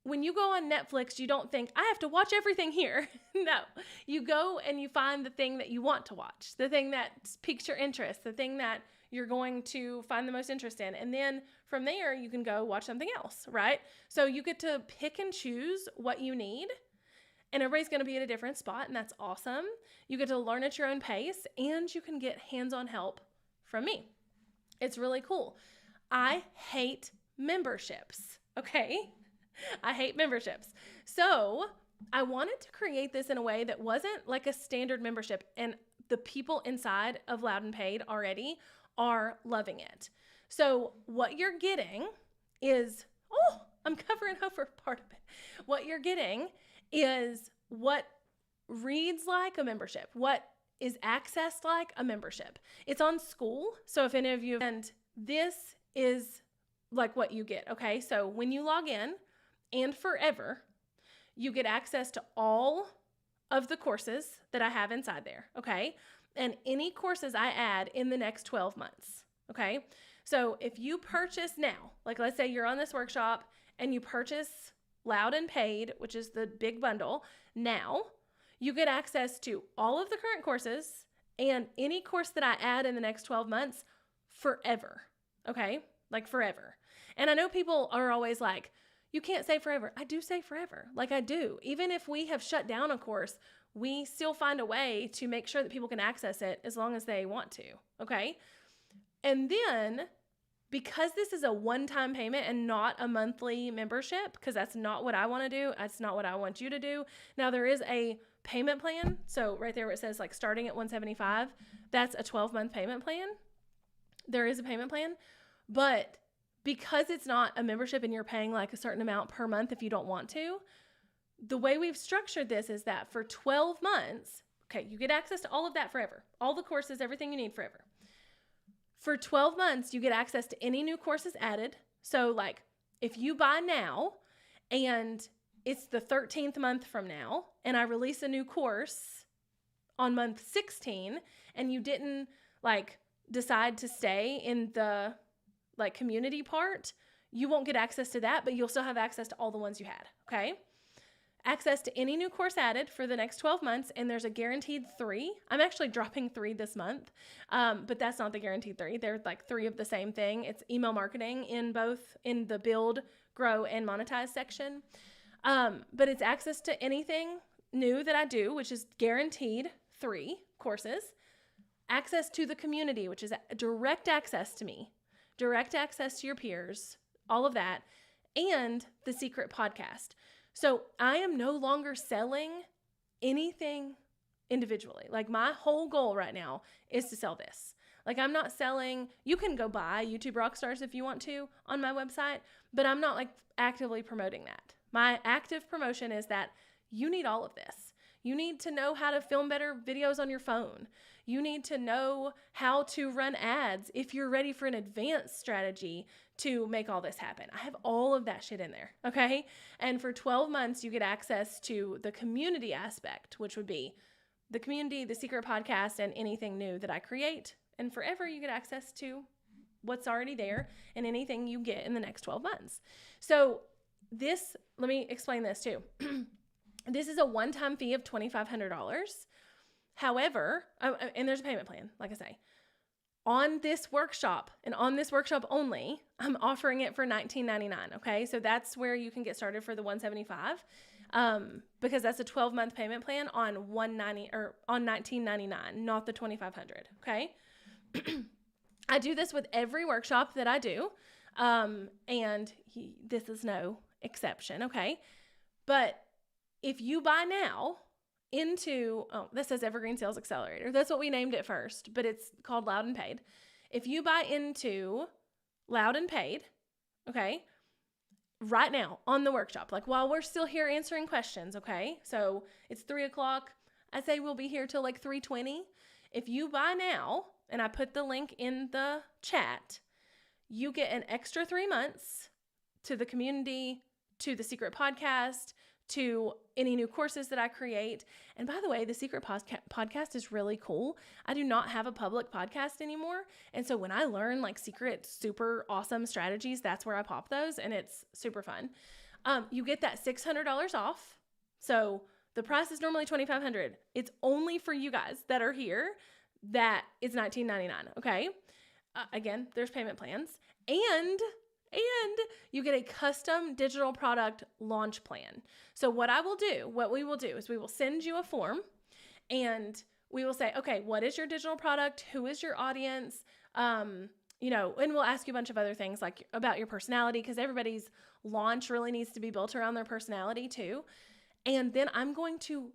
when you go on Netflix, you don't think, I have to watch everything here. No, you go and you find the thing that you want to watch, the thing that piques your interest, the thing that you're going to find the most interest in. And then from there, you can go watch something else, right? So you get to pick and choose what you need. And everybody's going to be at a different spot, and that's awesome. You get to learn at your own pace, and you can get hands-on help from me. It's really cool. I hate memberships, okay? I hate memberships. So I wanted to create this in a way that wasn't like a standard membership, and the people inside of Loud and Paid already are loving it. So what you're getting is, oh, I'm covering over part of it. What you're getting is what reads like a membership, what is accessed like a membership. It's on school. So if any of you, and this is like what you get. Okay. So when you log in and forever, you get access to all of the courses that I have inside there. Okay. And any courses I add in the next 12 months. Okay. So if you purchase now, like let's say you're on this workshop and you purchase Loud and Paid, which is the big bundle, now you get access to all of the current courses and any course that I add in the next 12 months forever. Okay? Like forever. And I know people are always like, you can't say forever. I do say forever. Like I do. Even if we have shut down a course, we still find a way to make sure that people can access it as long as they want to. Okay? And then, because this is a one-time payment and not a monthly membership, because that's not what I want to do. That's not what I want you to do. Now, there is a payment plan. So right there where it says like starting at $175, that's a 12-month payment plan. There is a payment plan. But because it's not a membership and you're paying like a certain amount per month if you don't want to, the way we've structured this is that for 12 months, okay, you get access to all of that forever. All the courses, everything you need forever. For 12 months, you get access to any new courses added. So like if you buy now and it's the 13th month from now and I release a new course on month 16 and you didn't like decide to stay in the like community part, you won't get access to that, but you'll still have access to all the ones you had. Okay. access to any new course added for the next 12 months, and there's a guaranteed 3. I'm actually dropping 3 this month, but that's not the guaranteed 3. They're like 3 of the same thing. It's email marketing in the build, grow, and monetize section. But it's access to anything new that I do, which is guaranteed 3 courses. Access to the community, which is direct access to me, direct access to your peers, all of that, and the secret podcast. So I am no longer selling anything individually. Like my whole goal right now is to sell this. Like I'm not selling, you can go buy YouTube Rockstars if you want to on my website, but I'm not like actively promoting that. My active promotion is that you need all of this. You need to know how to film better videos on your phone. You need to know how to run ads if you're ready for an advanced strategy to make all this happen. I have all of that shit in there, okay? And for 12 months, you get access to the community aspect, which would be the community, the secret podcast, and anything new that I create. And forever, you get access to what's already there and anything you get in the next 12 months. So let me explain this too. This is a one-time fee of $2,500. However, and there's a payment plan, like I say. On this workshop and on this workshop only, I'm offering it for $19.99. Okay, so that's where you can get started for the $175, because that's a 12-month payment plan on $19.99, not the $2,500. Okay, I do this with every workshop that I do, and this is no exception. Okay, but if you buy now into, this says Evergreen Sales Accelerator. That's what we named it first, but it's called Loud and Paid. If you buy into Loud and Paid, okay, right now on the workshop, like while we're still here answering questions, okay, so it's 3:00. I say we'll be here till like 3:20. If you buy now, and I put the link in the chat, you get an extra 3 months to the community, to the secret podcast, to any new courses that I create. And by the way, the secret podcast is really cool. I do not have a public podcast anymore. And so when I learn like secret, super awesome strategies, that's where I pop those, and it's super fun. You get that $600 off. So the price is normally $2,500. It's only for you guys that are here that it's $19.99. Okay. Again, there's payment plans, and you get a custom digital product launch plan. So what we will do is we will send you a form, and we will say, okay, what is your digital product? Who is your audience? And we'll ask you a bunch of other things like about your personality, because everybody's launch really needs to be built around their personality too. And then I'm going to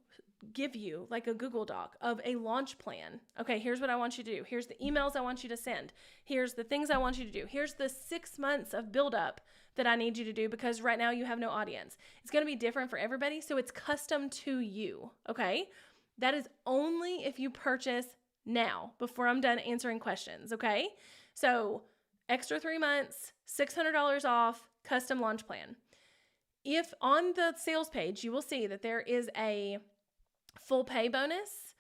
give you like a Google Doc of a launch plan. Okay, here's what I want you to do. Here's the emails I want you to send. Here's the things I want you to do. Here's the 6 months of buildup that I need you to do, because right now you have no audience. It's going to be different for everybody, so it's custom to you, okay? That is only if you purchase now, before I'm done answering questions, okay? So extra 3 months, $600 off, custom launch plan. If on the sales page, you will see that there is a full pay bonus.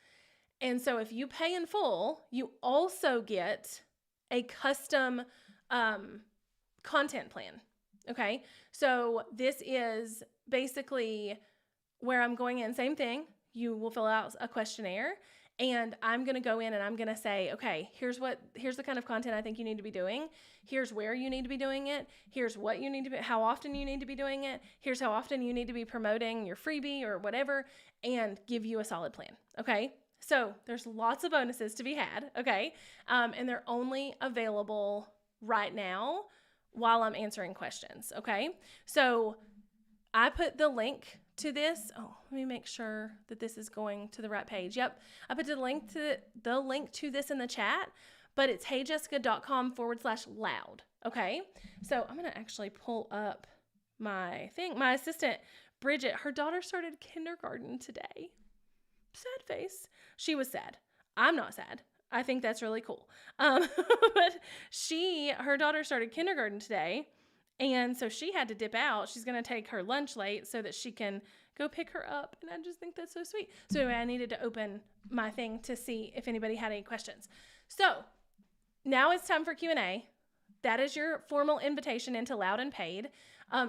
And so if you pay in full, you also get a custom content plan. Okay. So this is basically where I'm going in, same thing. You will fill out a questionnaire, and I'm going to go in and I'm going to say, okay, here's the kind of content I think you need to be doing. Here's where you need to be doing it. Here's what you need to be, how often you need to be doing it. Here's how often you need to be promoting your freebie or whatever, and give you a solid plan. Okay. So there's lots of bonuses to be had. Okay. And they're only available right now while I'm answering questions. Okay. So I put the link to this. Oh, let me make sure that this is going to the right page. Yep. I put the link to this in the chat, but it's heyjessica.com/loud. Okay. So I'm going to actually pull up my thing. My assistant, Bridget, her daughter started kindergarten today. Sad face. She was sad. I'm not sad. I think that's really cool. But her daughter started kindergarten today. And so she had to dip out. She's going to take her lunch late so that she can go pick her up. And I just think that's so sweet. So anyway, I needed to open my thing to see if anybody had any questions. So now it's time for Q&A. That is your formal invitation into Loud and Paid.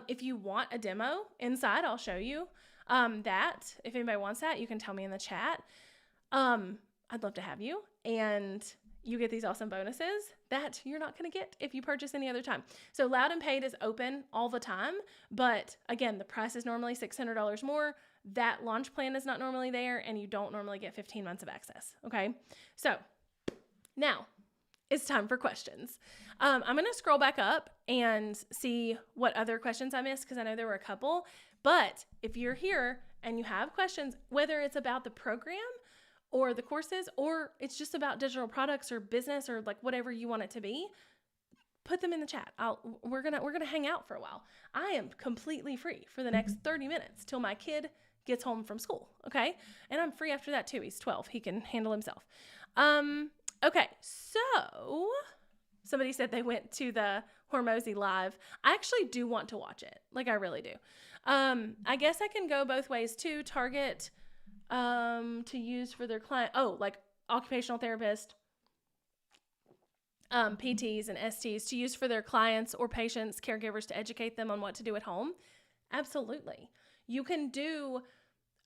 If you want a demo inside, I'll show you. that, if anybody wants that, you can tell me in the chat. I'd love to have you. And you get these awesome bonuses that you're not going to get if you purchase any other time. So Loud and Paid is open all the time. But again, the price is normally $600 more. That launch plan is not normally there, and you don't normally get 15 months of access. Okay. So now it's time for questions. I'm going to scroll back up and see what other questions I missed, because I know there were a couple. But if you're here and you have questions, whether it's about the program or the courses, or it's just about digital products or business or like whatever you want it to be, put them in the chat. We're gonna hang out for a while. I am completely free for the next 30 minutes till my kid gets home from school. Okay, and I'm free after that too. He's 12. He can handle himself. Okay, so somebody said they went to the Hormozy live. I actually do want to watch it. Like, I really do. I guess I can go both ways too. Target to use for their client. Oh, like occupational therapist, PTs and STs to use for their clients or patients, caregivers, to educate them on what to do at home. Absolutely. You can do,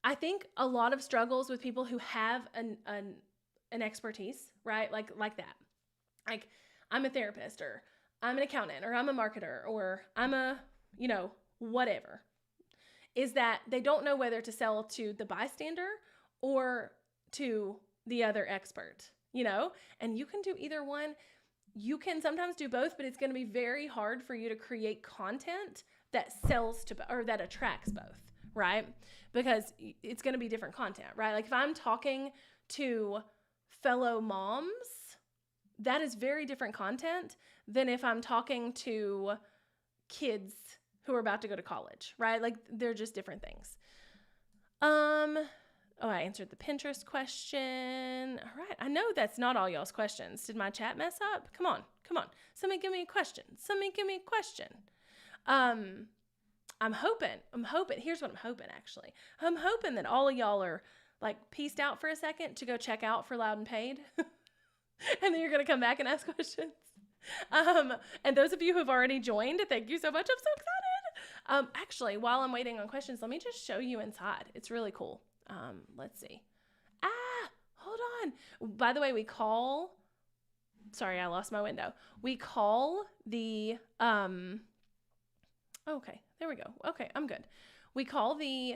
I think a lot of struggles with people who have an expertise, right? Like that. Like, I'm a therapist, or I'm an accountant, or I'm a marketer, or I'm a, whatever, is that they don't know whether to sell to the bystander or to the other expert, and you can do either one. You can sometimes do both, but it's going to be very hard for you to create content that sells to, or that attracts both, right? Because it's going to be different content, right? Like, if I'm talking to fellow moms, that is very different content than if I'm talking to kids who are about to go to college, right? Like, they're just different things. I answered the Pinterest question. All right. I know that's not all y'all's questions. Did my chat mess up? Come on. Somebody give me a question. I'm hoping, here's what I'm hoping, actually. I'm hoping that all of y'all are like peaced out for a second to go check out for Loud and Paid. And then you're going to come back and ask questions. And those of you who have already joined, thank you so much. I'm so excited. Actually, while I'm waiting on questions, let me just show you inside. It's really cool. Let's see. Hold on. By the way, sorry, I lost my window. We call the, okay, there we go. Okay, I'm good. We call the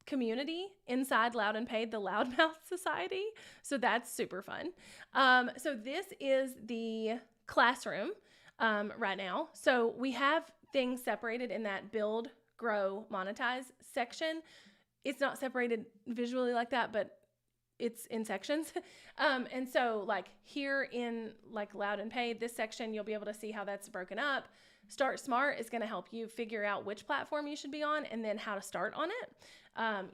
community inside Loud and Paid the Loudmouth Society. So that's super fun. So this is the classroom right now. So we have things separated in that build, grow, monetize section. It's not separated visually like that, but it's in sections. And so like here in like Loud and Paid, this section, you'll be able to see how that's broken up. Start Smart is going to help you figure out which platform you should be on and then how to start on it.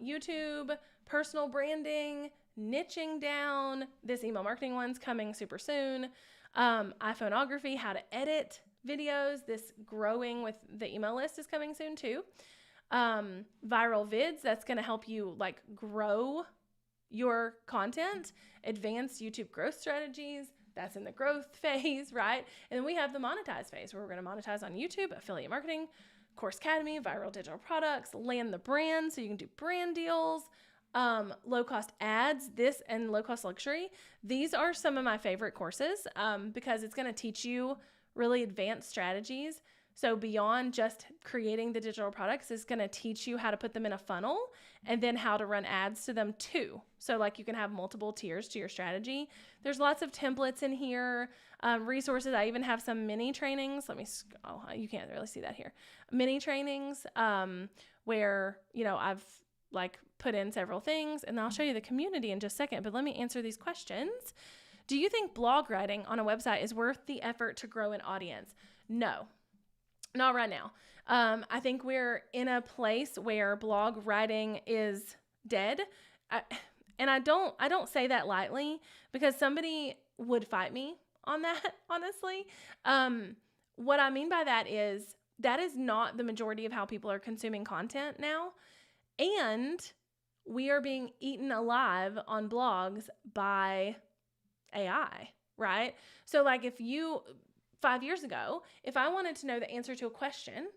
YouTube, personal branding, niching down. This email marketing one's coming super soon. iPhoneography, how to edit videos. This growing with the email list is coming soon too. Viral vids, that's going to help you like grow your content. Advanced YouTube growth strategies, that's in the growth phase, right? And then we have the monetize phase where we're going to monetize on YouTube, affiliate marketing, Course Academy, viral digital products, land the brand so you can do brand deals, low cost ads, this and low cost luxury. These are some of my favorite courses because it's going to teach you really advanced strategies. So beyond just creating the digital products, it's going to teach you how to put them in a funnel and then how to run ads to them too. So like you can have multiple tiers to your strategy. There's lots of templates in here, resources. I even have some mini trainings. You can't really see that here. Mini trainings where, I've like put in several things, and I'll show you the community in just a second, but let me answer these questions. Do you think blog writing on a website is worth the effort to grow an audience? No. Not right now. I think we're in a place where blog writing is dead. And I don't say that lightly because somebody would fight me on that, honestly. What I mean by that is not the majority of how people are consuming content now. And we are being eaten alive on blogs by AI, right? So like 5 years ago, if I wanted to know the answer to a question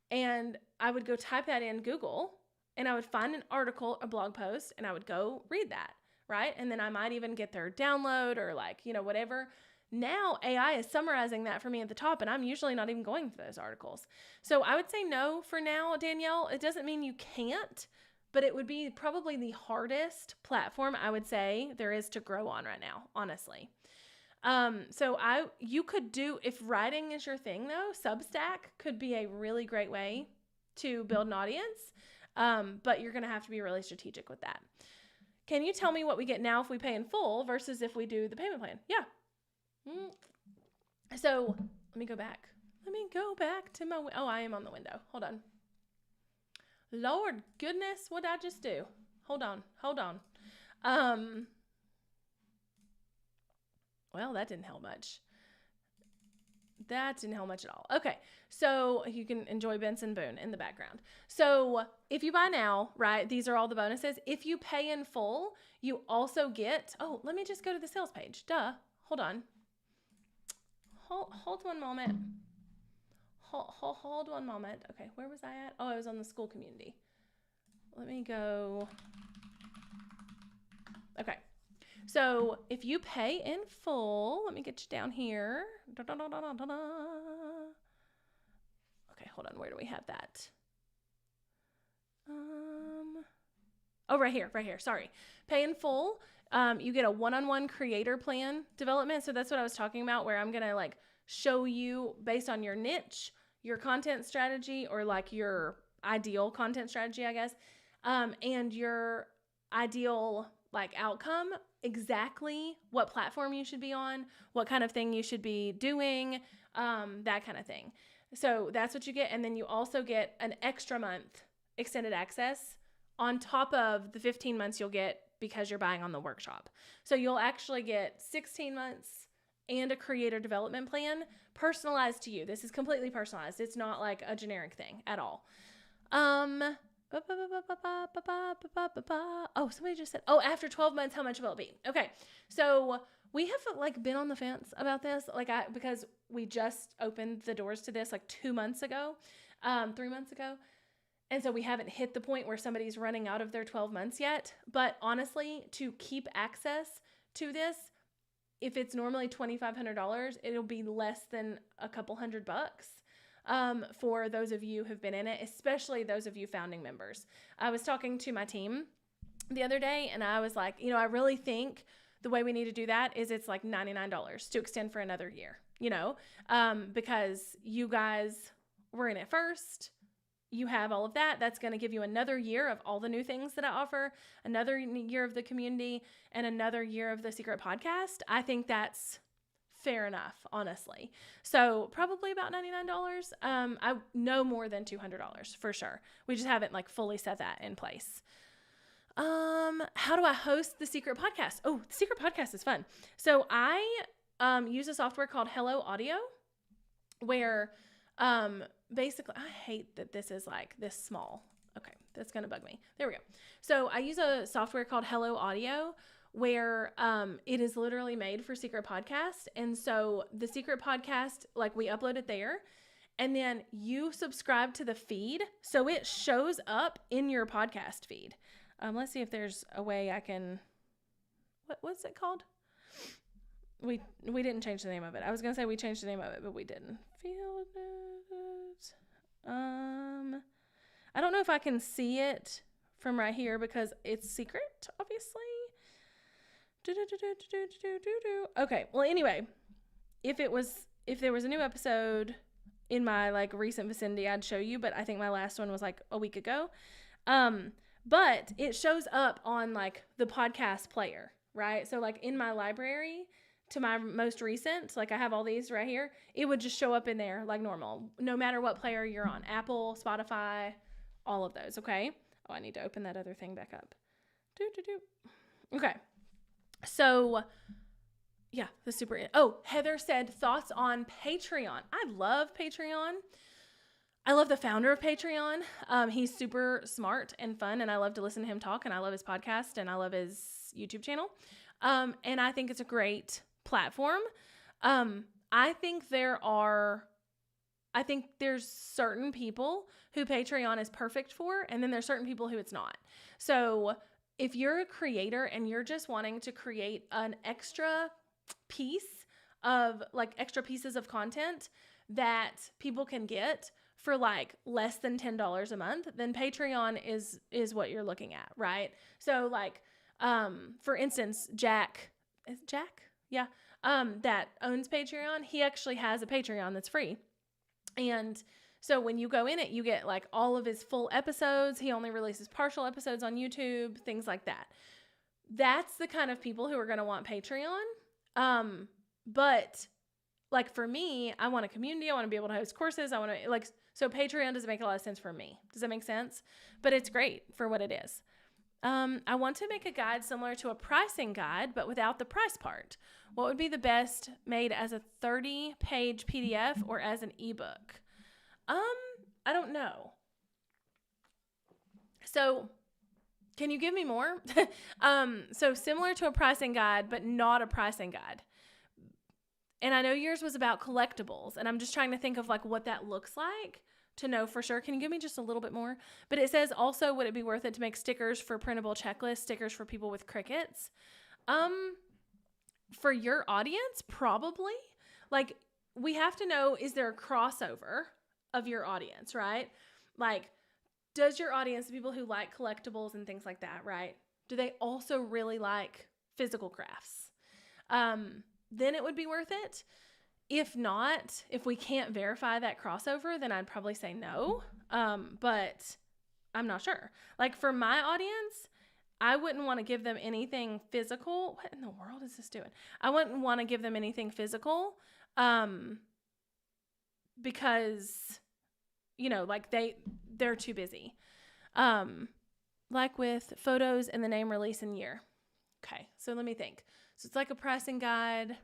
and I would go type that in Google and I would find an article, a blog post, and I would go read that, right? And then I might even get their download or like, whatever. Now AI is summarizing that for me at the top, and I'm usually not even going to those articles. So I would say no for now, Danielle. It doesn't mean you can't, but it would be probably the hardest platform I would say there is to grow on right now, honestly. So you could do, if writing is your thing though, Substack could be a really great way to build an audience. But you're going to have to be really strategic with that. Can you tell me what we get now if we pay in full versus if we do the payment plan? Yeah. So let me go back. To my, I am on the window. Hold on. Lord goodness, what did I just do? Hold on. Well, that didn't help much. That didn't help much at all. Okay, so you can enjoy Benson Boone in the background. So if you buy now, right, these are all the bonuses. If you pay in full, you also get, let me just go to the sales page. Duh, hold on. Hold one moment. Hold one moment. Okay, where was I at? Oh, I was on the school community. Let me go. Okay. So if you pay in full, let me get you down here. Okay, hold on. Where do we have that? Right here. Sorry. Pay in full. You get a one-on-one creator plan development. So that's what I was talking about, where I'm going to like show you based on your niche, your content strategy, or like your ideal content strategy, I guess, and your ideal like outcome, exactly what platform you should be on, what kind of thing you should be doing, that kind of thing. So that's what you get. And then you also get an extra month extended access on top of the 15 months you'll get because you're buying on the workshop. So you'll actually get 16 months and a creator development plan personalized to you. This is completely personalized. It's not like a generic thing at all. Somebody just said, after 12 months, how much will it be? Okay. So we have like been on the fence about this, because we just opened the doors to this like 2 months ago, 3 months ago. And so we haven't hit the point where somebody's running out of their 12 months yet. But honestly, to keep access to this, if it's normally $2,500, it'll be less than a couple $100 for those of you who've been in it, especially those of you founding members. I was talking to my team the other day and I was like, I really think the way we need to do that is it's like $99 to extend for another year, because you guys were in it first. You have all of that. That's going to give you another year of all the new things that I offer, another year of the community, and another year of the secret podcast. I think that's fair enough, honestly. So probably about $99. I know more than $200 for sure. We just haven't like fully set that in place. How do I host the secret podcast? Oh, the secret podcast is fun. So I use a software called Hello Audio, where basically, I hate that this is like this small. Okay, that's going to bug me. There we go. So I use a software called Hello Audio, where it is literally made for Secret Podcast. And so the Secret Podcast, like we upload it there, and then you subscribe to the feed, so it shows up in your podcast feed. Let's see if there's a way I can, what's it called? We didn't change the name of it. I was going to say we changed the name of it, but we didn't. Field notes. I don't know if I can see it from right here because it's secret, obviously. Okay. Well, anyway, if there was a new episode in my like recent vicinity, I'd show you, but I think my last one was like a week ago. But it shows up on like the podcast player, right? So like in my library to my most recent, like I have all these right here, it would just show up in there like normal, no matter what player you're on, Apple, Spotify, all of those. Okay. Oh, I need to open that other thing back up. Okay. So yeah, Heather said thoughts on Patreon. I love Patreon. I love the founder of Patreon. He's super smart and fun, and I love to listen to him talk, and I love his podcast, and I love his YouTube channel. And I think it's a great platform. I think there are I think there's certain people who Patreon is perfect for, and then there's certain people who it's not. So if you're a creator and you're just wanting to create an extra piece of like extra pieces of content that people can get for like less than $10 a month, then Patreon is what you're looking at, right? So like, for instance, Jack, yeah, that owns Patreon, he actually has a Patreon that's free. And so when you go in it, you get like all of his full episodes. He only releases partial episodes on YouTube, things like that. That's the kind of people who are going to want Patreon. But like for me, I want a community. I want to be able to host courses. I want to like, so Patreon doesn't make a lot of sense for me. Does that make sense? But it's great for what it is. I want to make a guide similar to a pricing guide, but without the price part. What would be the best made as a 30-page PDF or as an ebook? I don't know. So can you give me more? So similar to a pricing guide, but not a pricing guide. And I know yours was about collectibles, and I'm just trying to think of like what that looks like to know for sure. Can you give me just a little bit more? But it says also, would it be worth it to make stickers for printable checklists, stickers for people with crickets? For your audience, probably. Like, we have to know, is there a crossover of your audience, right? Like, does your audience, the people who like collectibles and things like that, right? Do they also really like physical crafts? Then it would be worth it. If not, if we can't verify that crossover, then I'd probably say no. But I'm not sure. Like for my audience, I wouldn't want to give them anything physical. What in the world is this doing? I wouldn't want to give them anything physical, because, you know, like they're too busy. Like with photos and the name, release, and year. Okay, so let me think. So it's like a pricing guide,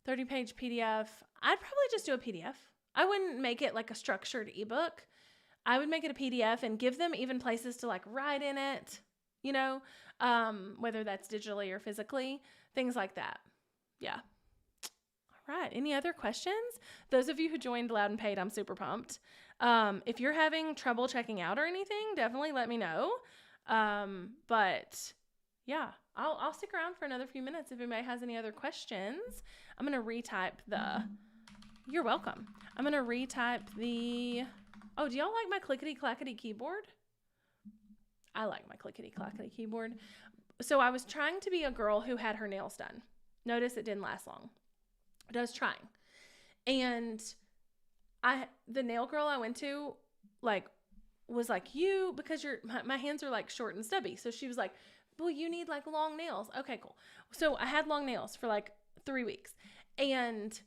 30-page PDF. I'd probably just do a PDF. I wouldn't make it like a structured ebook. I would make it a PDF and give them even places to like write in it, you know, whether that's digitally or physically, things like that. Yeah. All right. Any other questions? Those of you who joined Loud and Paid, I'm super pumped. If you're having trouble checking out or anything, definitely let me know. But yeah, I'll stick around for another few minutes if anybody has any other questions. I'm going to retype you're welcome. I'm going to retype oh, do y'all like my clickety-clackety keyboard? I like my clickety-clackety keyboard. So I was trying to be a girl who had her nails done. Notice it didn't last long. But I was trying. And the nail girl I went to, like, was like, because my hands are like short and stubby. So she was like, well, you need like long nails. Okay, cool. So I had long nails for like 3 weeks and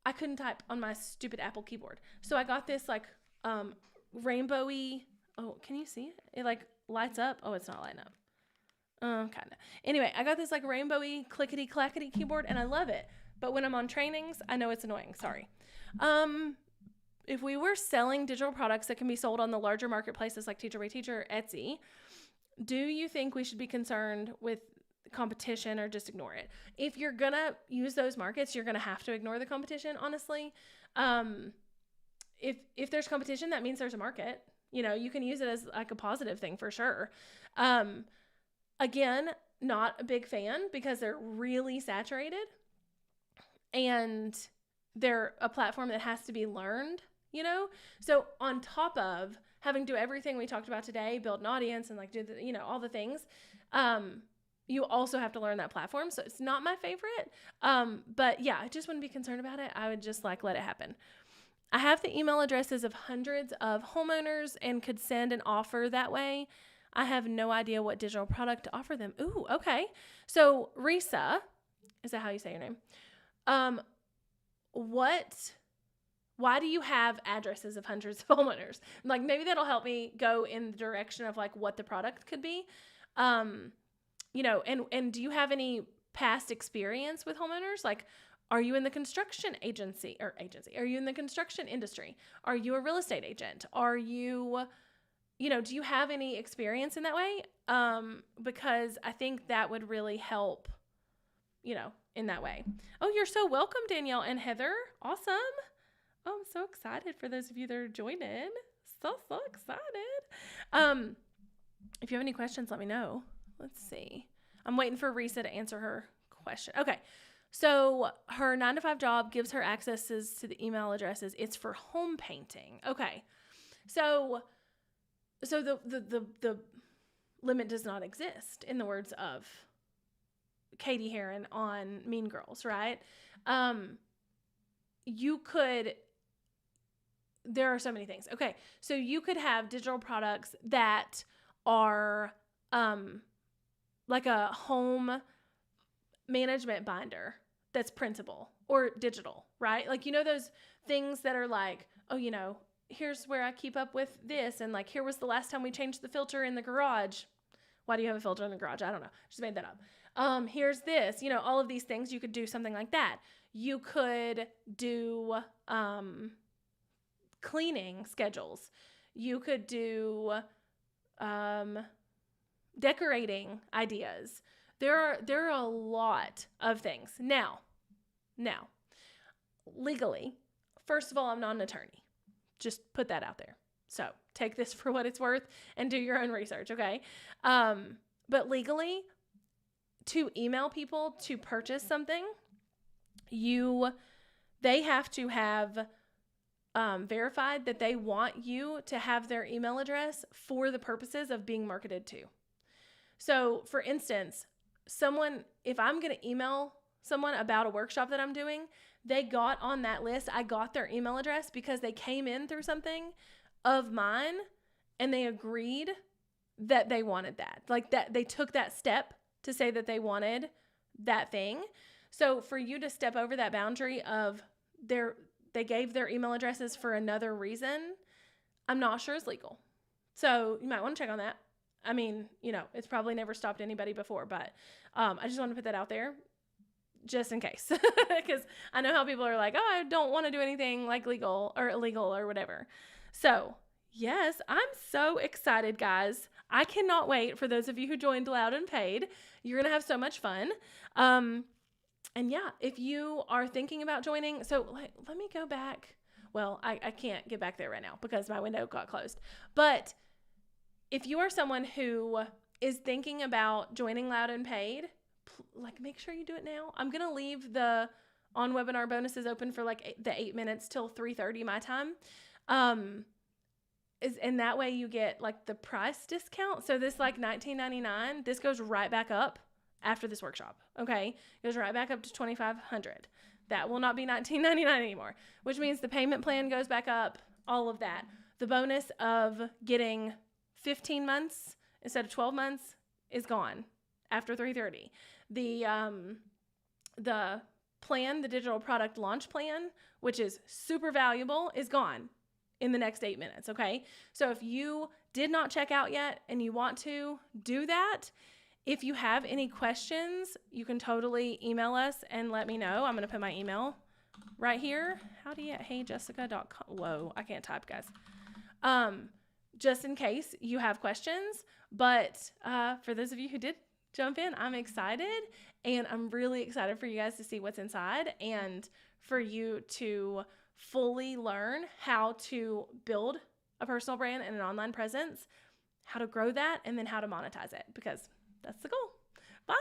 I couldn't type on my stupid Apple keyboard. So I got this like rainbowy, oh, can you see it? It like lights up. Oh, it's not lighting up. Kind of. Anyway, I got this like rainbowy clickety clackety keyboard and I love it. But when I'm on trainings, I know it's annoying. Sorry. If we were selling digital products that can be sold on the larger marketplaces like Teacher by Teacher or Etsy, do you think we should be concerned with competition or just ignore it? If you're going to use those markets, you're going to have to ignore the competition, honestly. If there's competition, that means there's a market. You know, you can use it as like a positive thing for sure. Again, not a big fan because they're really saturated and they're a platform that has to be learned, you know? So on top of having to do everything we talked about today, build an audience and like do the, you know, all the things, you also have to learn that platform. So it's not my favorite. But yeah, I just wouldn't be concerned about it. I would just like let it happen. I have the email addresses of hundreds of homeowners and could send an offer that way. I have no idea what digital product to offer them. Ooh, okay. So Risa, is that how you say your name? Why do you have addresses of hundreds of homeowners? Like maybe that'll help me go in the direction of like what the product could be. You know, and do you have any past experience with homeowners? Like, are you in the construction agency? Are you in the construction industry? Are you a real estate agent? Are you, you know, do you have any experience in that way? Because I think that would really help, you know, in that way. Oh, you're so welcome, Danielle and Heather. Awesome. Oh, I'm so excited for those of you that are joining. So excited. If you have any questions, let me know. Let's see. I'm waiting for Risa to answer her question. Okay. So her 9-to-5 job gives her accesses to the email addresses. It's for home painting. Okay. So the limit does not exist, in the words of Katie Heron on Mean Girls, right? There are so many things. Okay. So you could have digital products that are like a home management binder that's printable or digital, right? Like, those things that are like, oh, here's where I keep up with this. And like, here was the last time we changed the filter in the garage. Why do you have a filter in the garage? I don't know. Just made that up. Here's this, all of these things. You could do something like that. You could do cleaning schedules. You could do decorating ideas. There are a lot of things. Now, legally, first of all, I'm not an attorney. Just put that out there. So take this for what it's worth and do your own research, okay? But legally, to email people to purchase something, they have to have verified that they want you to have their email address for the purposes of being marketed to. So, for instance, if I'm going to email someone about a workshop that I'm doing, they got on that list. I got their email address because they came in through something of mine and they agreed that they wanted that. Like that, they took that step to say that they wanted that thing. So for you to step over that boundary of they gave their email addresses for another reason, I'm not sure is legal. So you might want to check on that. I mean, it's probably never stopped anybody before, but I just want to put that out there just in case, because I know how people are like, oh, I don't want to do anything like legal or illegal or whatever. So yes, I'm so excited, guys. I cannot wait for those of you who joined Loud and Paid. You're going to have so much fun. And yeah, if you are thinking about joining, so let me go back. Well, I can't get back there right now because my window got closed. But if you are someone who is thinking about joining Loud and Paid, make sure you do it now. I'm going to leave the on-webinar bonuses open for the 8 minutes till 3:30 my time. And that way you get the price discount. So this $19.99, this goes right back up after this workshop. Okay. It goes right back up to $2,500. That will not be $19.99 anymore, which means the payment plan goes back up, all of that. The bonus of getting 15 months instead of 12 months is gone after 3:30. The plan, the digital product launch plan, which is super valuable, is gone in the next 8 minutes. Okay. So if you did not check out yet and you want to do that, if you have any questions, you can totally email us and let me know. I'm going to put my email right here. howdy@heyjessica.com. Whoa, I can't type, guys. Just in case you have questions. But for those of you who did jump in, I'm excited. And I'm really excited for you guys to see what's inside and for you to fully learn how to build a personal brand and an online presence, how to grow that, and then how to monetize it, because that's the goal. Bye.